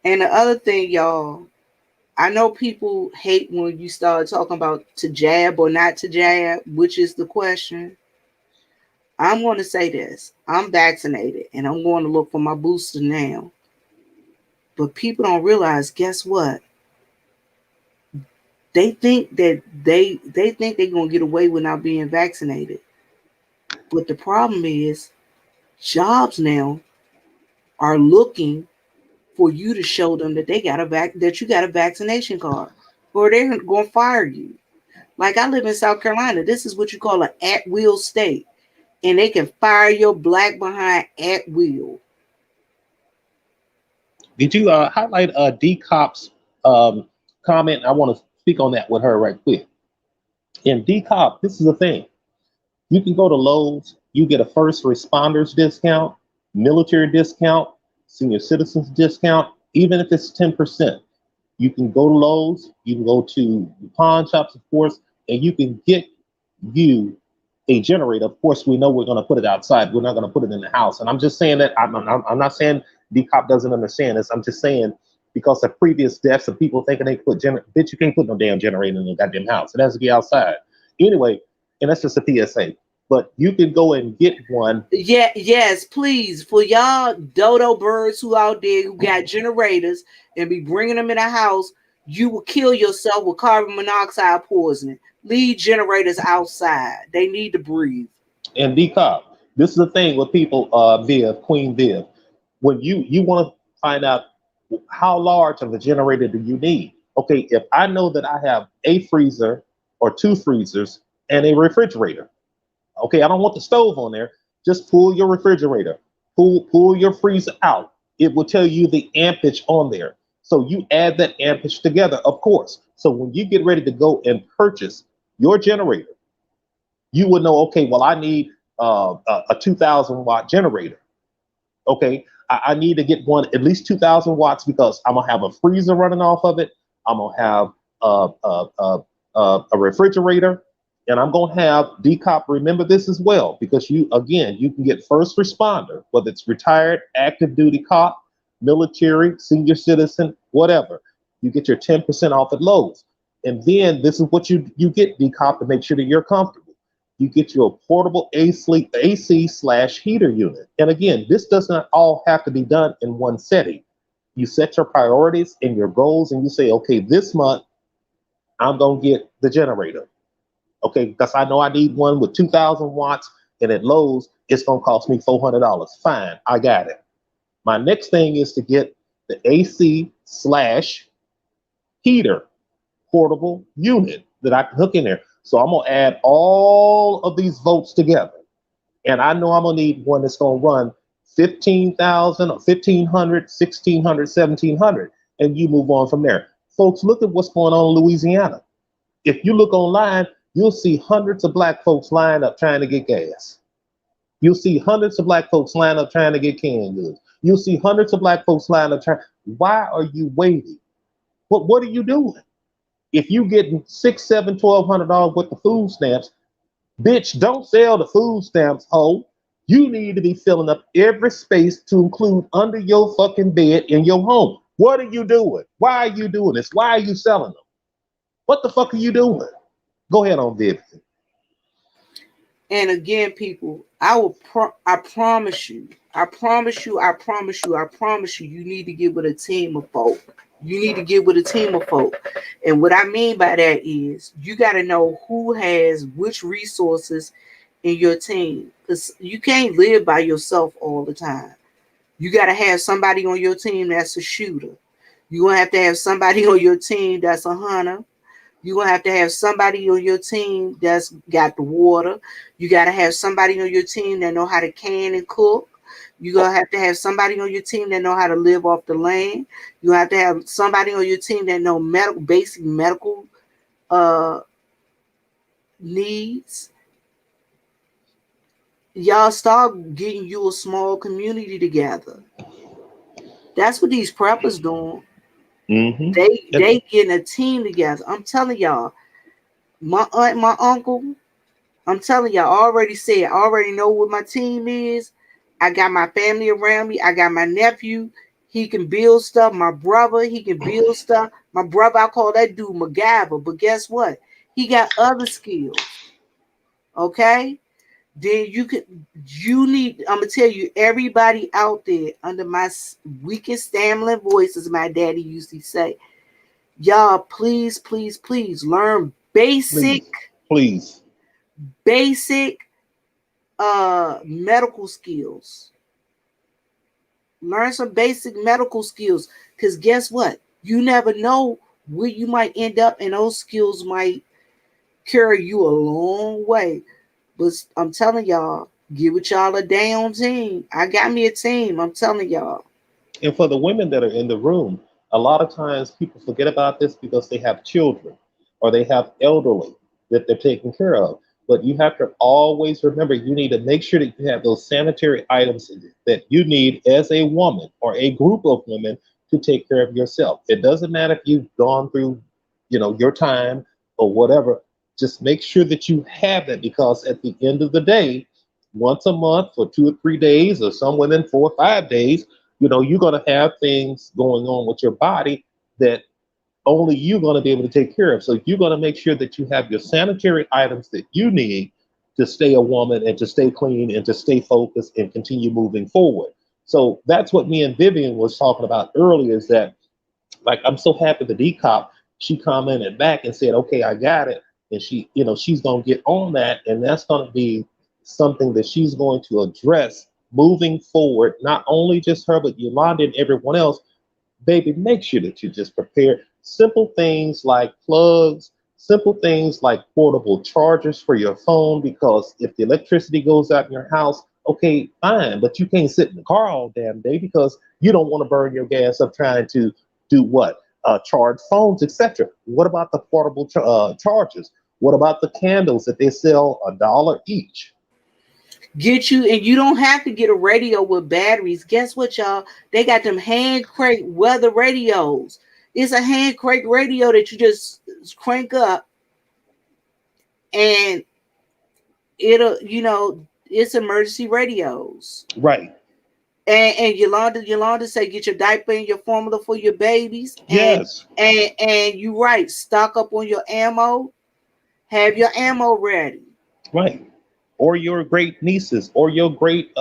And the other thing, y'all, I know people hate when you start talking about to jab or not to jab, which is the question. I'm going to say this. I'm vaccinated and I'm going to look for my booster now. But people don't realize, guess what? They think that they think they're going to get away with not being vaccinated. But the problem is jobs now are looking for you to show them that that you got a vaccination card or they're going to fire you. Like I live in South Carolina. This is what you call an at-will state. And they can fire your black behind at will. Did you highlight D Cop's comment? I want to speak on that with her right quick. In D Cop, this is the thing. You can go to Lowe's, you get a first responders discount, military discount, senior citizens discount, even if it's 10%. You can go to Lowe's, you can go to the pawn shops, of course, and you can get you a generator. Of course, we know we're going to put it outside. We're not going to put it in the house. And I'm just saying that I'm not saying D-Cop doesn't understand this. I'm just saying because of previous deaths of people thinking they put bitch, you can't put no damn generator in the goddamn house. It has to be outside. Anyway, and that's just a PSA. But you can go and get one. Yeah, yes, please. For y'all dodo birds who out there who got generators and be bringing them in a house, you will kill yourself with carbon monoxide poisoning. Leave generators outside. They need to breathe. And D-Cop, this is the thing with people, Viv, Queen Viv. When you want to find out how large of a generator do you need? Okay, if I know that I have a freezer or two freezers and a refrigerator, okay, I don't want the stove on there. Just pull your refrigerator, pull your freezer out. It will tell you the ampage on there. So you add that ampage together, of course. So when you get ready to go and purchase your generator, you would know, okay, well, I need a 2,000 watt generator. Okay, I need to get one at least 2,000 watts because I'm gonna have a freezer running off of it. I'm gonna have a refrigerator, and I'm gonna have decop. Remember this as well because you can get first responder, whether it's retired, active duty cop, military, senior citizen, whatever. You get your 10% off at Lowe's, and then this is what you get decop to make sure that you're comfortable. You get you a portable AC slash heater unit. And again, this doesn't all have to be done in one setting. You set your priorities and your goals, and you say, okay, this month I'm gonna get the generator. Okay, because I know I need one with 2,000 watts, and at Lowe's it's gonna cost me $400. Fine, I got it. My next thing is to get the AC slash heater portable unit that I can hook in there. So I'm gonna add all of these volts together. And I know I'm gonna need one that's gonna run 15,000 or 1,500, 1,600, 1,700, and you move on from there. Folks, look at what's going on in Louisiana. If you look online, you'll see hundreds of black folks lined up trying to get gas. You'll see hundreds of black folks lined up trying to get canned goods. You'll see hundreds of black folks lined up trying. Why are you waiting? What are you doing? If you getting $6, $7, $1,200 worth of food stamps, bitch, don't sell the food stamps, ho. You need to be filling up every space to include under your fucking bed in your home. What are you doing? Why are you doing this? Why are you selling them? What the fuck are you doing? Go ahead on, Vivian. And again, people, I promise you, I promise you, I promise you, I promise you, you need to get with a team of folk. You need to get with a team of folk. And what I mean by that is you got to know who has which resources in your team. Because you can't live by yourself all the time. You got to have somebody on your team that's a shooter. You're going to have somebody on your team that's a hunter. You're gonna have to have somebody on your team that's got the water. You gotta have somebody on your team that know how to can and cook. You're gonna have to have somebody on your team that know how to live off the land. You have to have somebody on your team that know basic medical uh, needs. Y'all start getting you a small community together. That's what these preppers doing. Mm-hmm. They getting a team together. I'm telling y'all, my aunt, my uncle, I'm telling you, I already said, I already know what my team is. I got my family around me. I got my nephew. He can build stuff. My brother, he can build stuff. My brother, I call that dude MacGyver. But guess what? He got other skills. Okay? Then you need, I'm going to tell you, everybody out there under my weakest stammering voice, as my daddy used to say, y'all, please, please, please learn Please, basic, please. basic medical skills. Learn some basic medical skills, because guess what, you never know where you might end up, and those skills might carry you a long way. But I'm telling y'all, give it y'all a damn team. I got me a team, I'm telling y'all. And for the women that are in the room, a lot of times people forget about this because they have children or they have elderly that they're taking care of. But you have to always remember you need to make sure that you have those sanitary items that you need as a woman or a group of women to take care of yourself. It doesn't matter if you've gone through, your time or whatever. Just make sure that you have that because at the end of the day, once a month for 2 or 3 days, or some women 4 or 5 days, you're going to have things going on with your body that only you're going to be able to take care of. So you're going to make sure that you have your sanitary items that you need to stay a woman and to stay clean and to stay focused and continue moving forward. So that's what me and Vivian was talking about earlier is that, like, I'm so happy the decop, she commented back and said, okay, I got it. And she's going to get on that. And that's going to be something that she's going to address moving forward, not only just her, but Yolanda and everyone else. Baby, make sure that you just prepare simple things like plugs, simple things like portable chargers for your phone, because if the electricity goes out in your house, okay, fine, but you can't sit in the car all damn day because you don't want to burn your gas up trying to do what? Charge phones, etc. What about the portable chargers? What about the candles that they sell $1 each? Get you, and you don't have to get a radio with batteries. Guess what, y'all? They got them hand crank weather radios. It's a hand crank radio that you just crank up, and it'll, it's emergency radios. Right. And Yolanda say get your diaper and your formula for your babies, Yes. and you right, stock up on your ammo. Have your ammo ready. Right. Or your great nieces or your great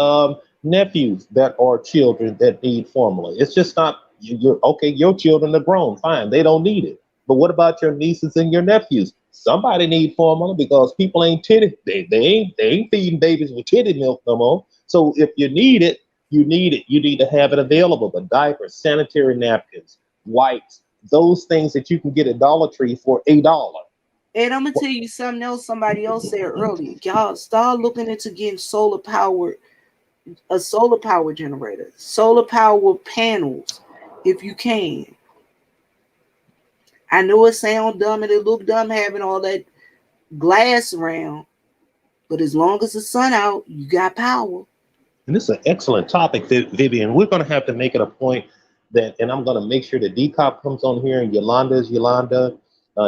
nephews that are children that need formula. It's just not you're okay. Your children are grown, fine. They don't need it. But what about your nieces and your nephews? Somebody need formula because people ain't titty. They ain't feeding babies with titty milk no more. So if you need it, you need it. You need to have it available. The diapers, sanitary napkins, wipes, those things that you can get at Dollar Tree for $1. And I'm gonna tell you something else somebody else said earlier. Y'all start looking into getting a solar power generator, solar power panels, if you can. I know it sounds dumb and it look dumb having all that glass around, but as long as the sun out, you got power. And this is an excellent topic, Vivian. We're going to have to make it a point that, and I'm going to make sure that Decop comes on here and Yolanda is Yolanda,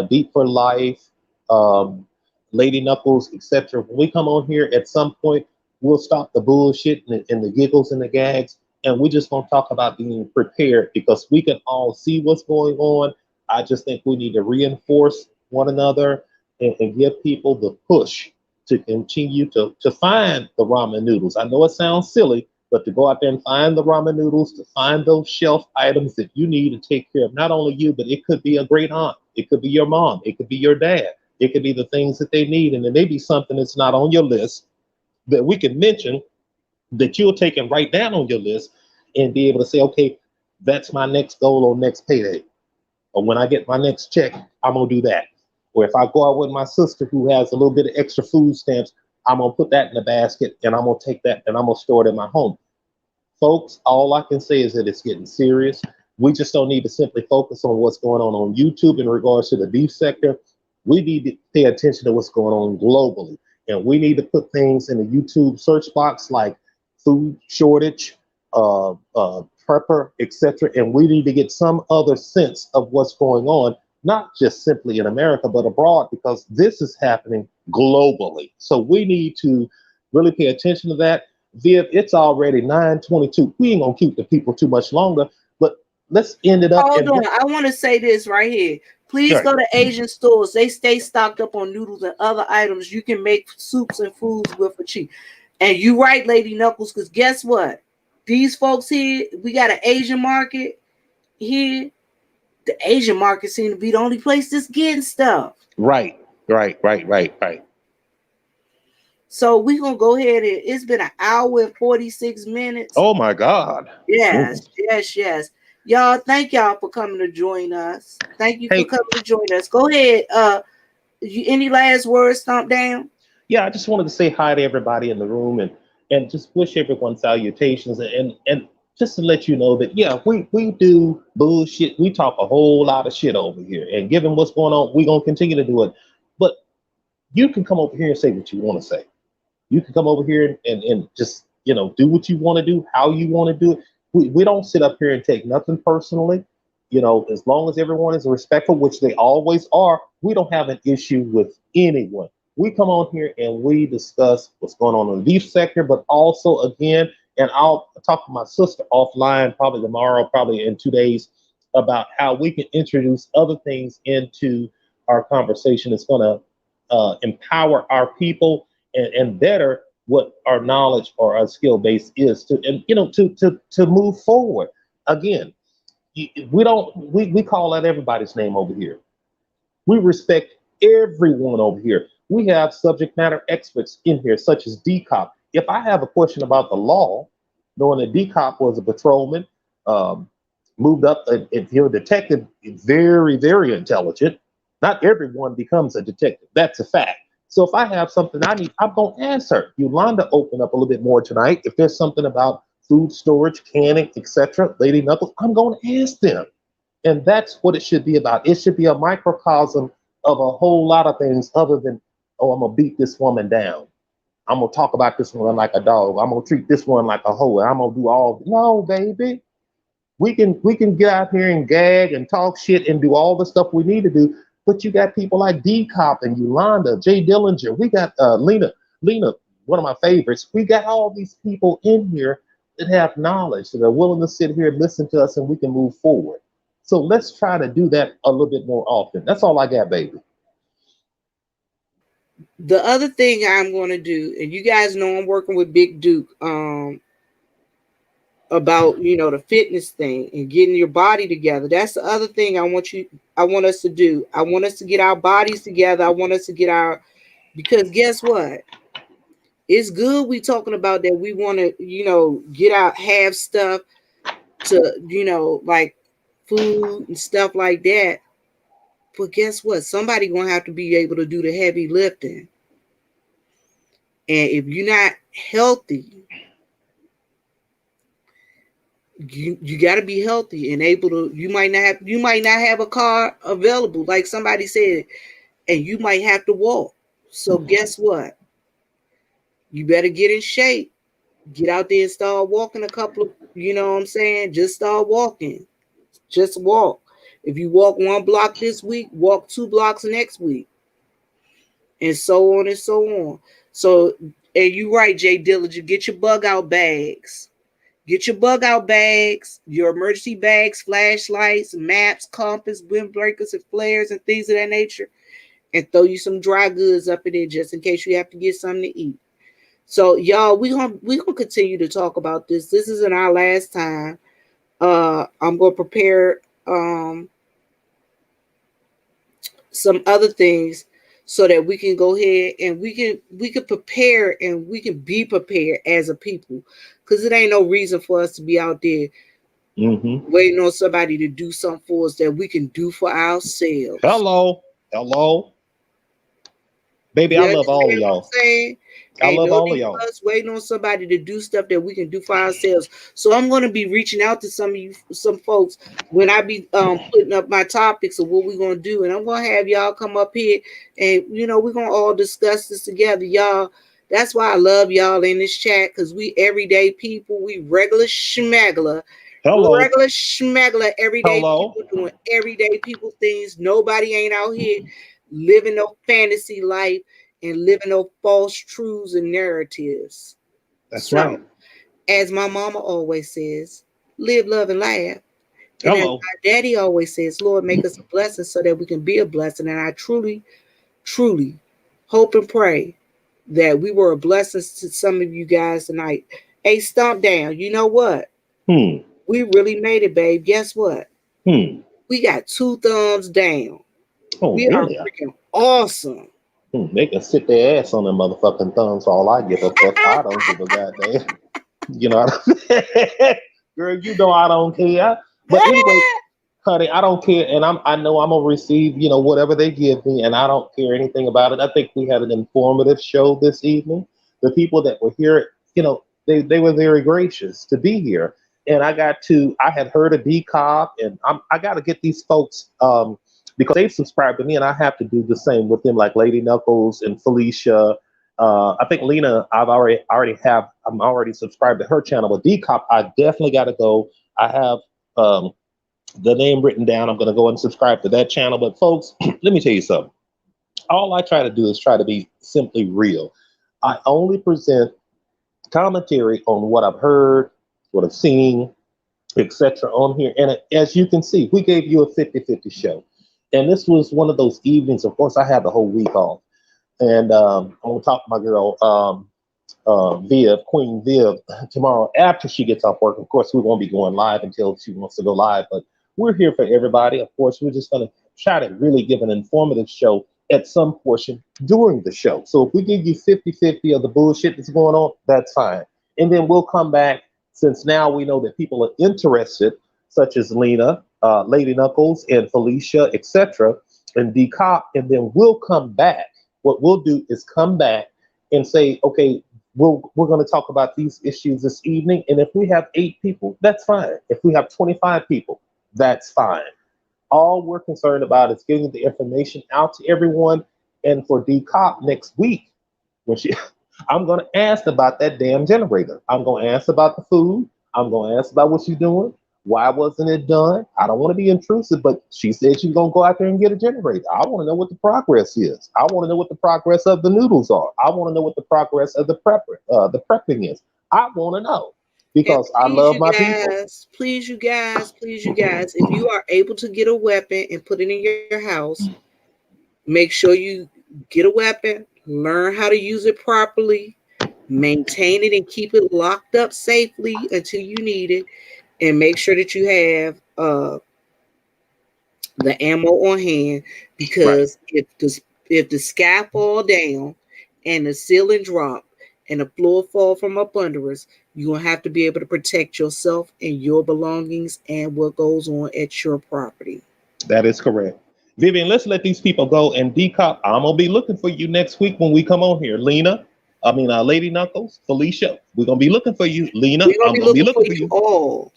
Deep for Life, um, Lady Knuckles, etc. When we come on here at some point, we'll stop the bullshit and the giggles and the gags, and we're just going to talk about being prepared because we can all see what's going on. I just think we need to reinforce one another and give people the push to continue to find the ramen noodles. I know it sounds silly, but to go out there and find the ramen noodles, to find those shelf items that you need to take care of not only you, but it could be a great aunt, it could be your mom, it could be your dad, it could be the things that they need, and it may be something that's not on your list that we can mention that you'll take and write down on your list and be able to say, okay, that's my next goal or next payday. Or when I get my next check, I'm gonna do that. Or if I go out with my sister who has a little bit of extra food stamps, I'm gonna put that in the basket and I'm gonna take that and I'm gonna store it in my home. Folks, all I can say is that it's getting serious. We just don't need to simply focus on what's going on YouTube in regards to the beef sector. We need to pay attention to what's going on globally. And we need to put things in the YouTube search box like food shortage, prepper, etc. And we need to get some other sense of what's going on, not just simply in America, but abroad, because this is happening globally. So we need to really pay attention to that. Viv, it's already 9:22. We ain't gonna keep the people too much longer, but let's end it up Hold and on. I want to say this right here. Please sure. go to Asian stores. They stay stocked up on noodles and other items you can make soups and foods with for cheap. And you right, Lady Knuckles, because guess what? These folks here, we got an Asian market here. The Asian market seem to be the only place that's getting stuff. Right, right. So we're going to go ahead and it's been an hour and 46 minutes. Oh my God. Yes, yes. Y'all, thank y'all for coming to join us. Thank you for Hey, coming to join us. Go ahead. Any last words, Stomp Down? yeah, I just wanted to say hi to everybody in the room and just wish everyone salutations and just to let you know that yeah, we do bullshit. We talk a whole lot of shit over here. And given what's going on, we're gonna continue to do it. But you can come over here and say what you want to say. You can come over here and just, do what you want to do, how you want to do it. We don't sit up here and take nothing personally. As long as everyone is respectful, which they always are, we don't have an issue with anyone. We come on here and we discuss what's going on in the beef sector, but also, again, and I'll talk to my sister offline probably tomorrow, probably in 2 days, about how we can introduce other things into our conversation. It's going to empower our people and better what our knowledge or our skill base is to and to move forward. Again, we call out everybody's name over here. We respect everyone over here. We have subject matter experts in here, such as DCOP. If I have a question about the law, knowing that DCOP was a patrolman, um, moved up, if you're a detective, very, very intelligent. Not everyone becomes a detective. That's a fact. So if I have something I need, I'm going to ask her. Yolanda opened up a little bit more tonight. If there's something about food storage, canning, etc., Lady Knuckles, I'm going to ask them. And that's what it should be about. It should be a microcosm of a whole lot of things other than, oh, I'm going to beat this woman down. I'm going to talk about this one like a dog. I'm going to treat this one like a hoe. I'm going to do all. No, baby. We can get out here and gag and talk shit and do all the stuff we need to do. But you got people like D Cop and Yolanda, Jay Dillinger. We got Lena, one of my favorites. We got all these people in here that have knowledge, that are willing to sit here and listen to us, and we can move forward. So let's try to do that a little bit more often. That's all I got, baby. The other thing I'm going to do, and you guys know I'm working with Big Duke about the fitness thing and getting your body together. That's the other thing I want us to do. I want us to get our bodies together. I want us to get our because guess what? It's good we talking about that we want to, get out, have stuff to, like food and stuff like that. But guess what? Somebody gonna have to be able to do the heavy lifting. And if you're not healthy, you got to be healthy and able to. You might not have a car available, like somebody said, and you might have to walk. So guess what? You better get in shape. Get out there and start walking a couple of. You know what I'm saying? Just start walking. Just walk. If you walk 1 block this week, walk 2 blocks next week, and so on and so on. So, and you right, Jay Dillinger, get your bug out bags. Get your bug out bags, your emergency bags, flashlights, maps, compass, windbreakers, and flares, and things of that nature, and throw you some dry goods up in there just in case you have to get something to eat. So y'all, we gonna continue to talk about this. This isn't our last time. I'm gonna prepare some other things so that we can go ahead and we can prepare and we can be prepared as a people, because it ain't no reason for us to be out there waiting on somebody to do something for us that we can do for ourselves. Hello. Hello. Baby, I You love all of understand what I'm y'all. saying? I Ain't love no all of need y'all. for us waiting on somebody to do stuff that we can do for ourselves. So I'm going to be reaching out to some of you, some folks, when I be putting up my topics of what we're going to do, and I'm going to have y'all come up here, and we're going to all discuss this together, y'all. That's why I love y'all in this chat, because we everyday people, we Hello. regular schmegler, everyday Hello. people doing everyday people things. Nobody ain't out here living no fantasy life and living no false truths and narratives. That's right. So, as my mama always says, live, love, and laugh. And as Hello. my daddy always says, Lord, make us a blessing so that we can be a blessing. And I truly, truly hope and pray that we were a blessing to some of you guys tonight. Hey, Stomp Down, you know what? Hmm. We really made it, babe. Guess what? Hmm. We got 2 thumbs down. Oh, We are really? freaking awesome. They can sit their ass on their motherfucking thumbs. All I give a fuck. I don't give a goddamn. You know what I'm saying? Girl, you know I don't care. But anyway, honey, I don't care, and I know I'm gonna receive, whatever they give me, and I don't care anything about it. I think we had an informative show this evening. The people that were here, they were very gracious to be here, and I had heard of D Cobb, and I got to get these folks because they've subscribed to me, and I have to do the same with them, like Lady Knuckles and Felicia. I think Lena, I'm already subscribed to her channel, but D Cop, I definitely got to go. I have um, the name written down. I'm going to go and subscribe to that channel. But folks, let me tell you something. All I try to do is try to be simply real. I only present commentary on what I've heard, what I've seen, etc. on here. And as you can see, we gave you a 50-50 show. And this was one of those evenings. Of course, I had the whole week off. And I'm going to talk to my girl, Viv, Queen Viv, tomorrow after she gets off work. Of course, we won't be going live until she wants to go live, but we're here for everybody. Of course, we're just going to try to really give an informative show at some portion during the show. So if we give you 50-50 of the bullshit that's going on, that's fine. And then we'll come back, since now we know that people are interested, such as Lena, Lady Knuckles, and Felicia, etc., and D Cop, and then we'll come back. What we'll do is come back and say, okay, we're going to talk about these issues this evening. And if we have 8 people, that's fine. If we have 25 people, that's fine. All we're concerned about is getting the information out to everyone. And for D Cop next week, when she, I'm going to ask about that damn generator. I'm going to ask about the food. I'm going to ask about what she's doing. Why wasn't it done? I don't want to be intrusive, but she said she's going to go out there and get a generator. I want to know what the progress is. I want to know what the progress of the noodles are. I want to know what the progress of the prepping is. I want to know, And because I please, love you my people. guys, please, you guys, if you are able to get a weapon and put it in your house, make sure you get a weapon, learn how to use it properly, maintain it, and keep it locked up safely until you need it, and make sure that you have the ammo on hand, Right. because if the sky fall down and the ceiling drop and the floor fall from up under us, you're gonna have to be able to protect yourself and your belongings and what goes on at your property. That is correct. Vivian, let's let these people go. And D Cop, I'm going to be looking for you next week when we come on here. Lady Knuckles, Felicia, we're going to be looking for you. Lena, We're gonna I'm be going to be looking for looking for you you. all.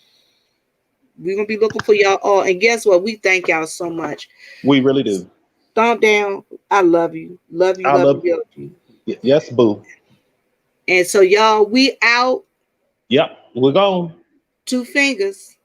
We're gonna be looking for y'all all. And guess what? We thank y'all so much. We really do. Thumb down. I love you. Love you, I love you, love, love you. yes, boo. And so y'all, we out. Yep, we're gone. 2 fingers.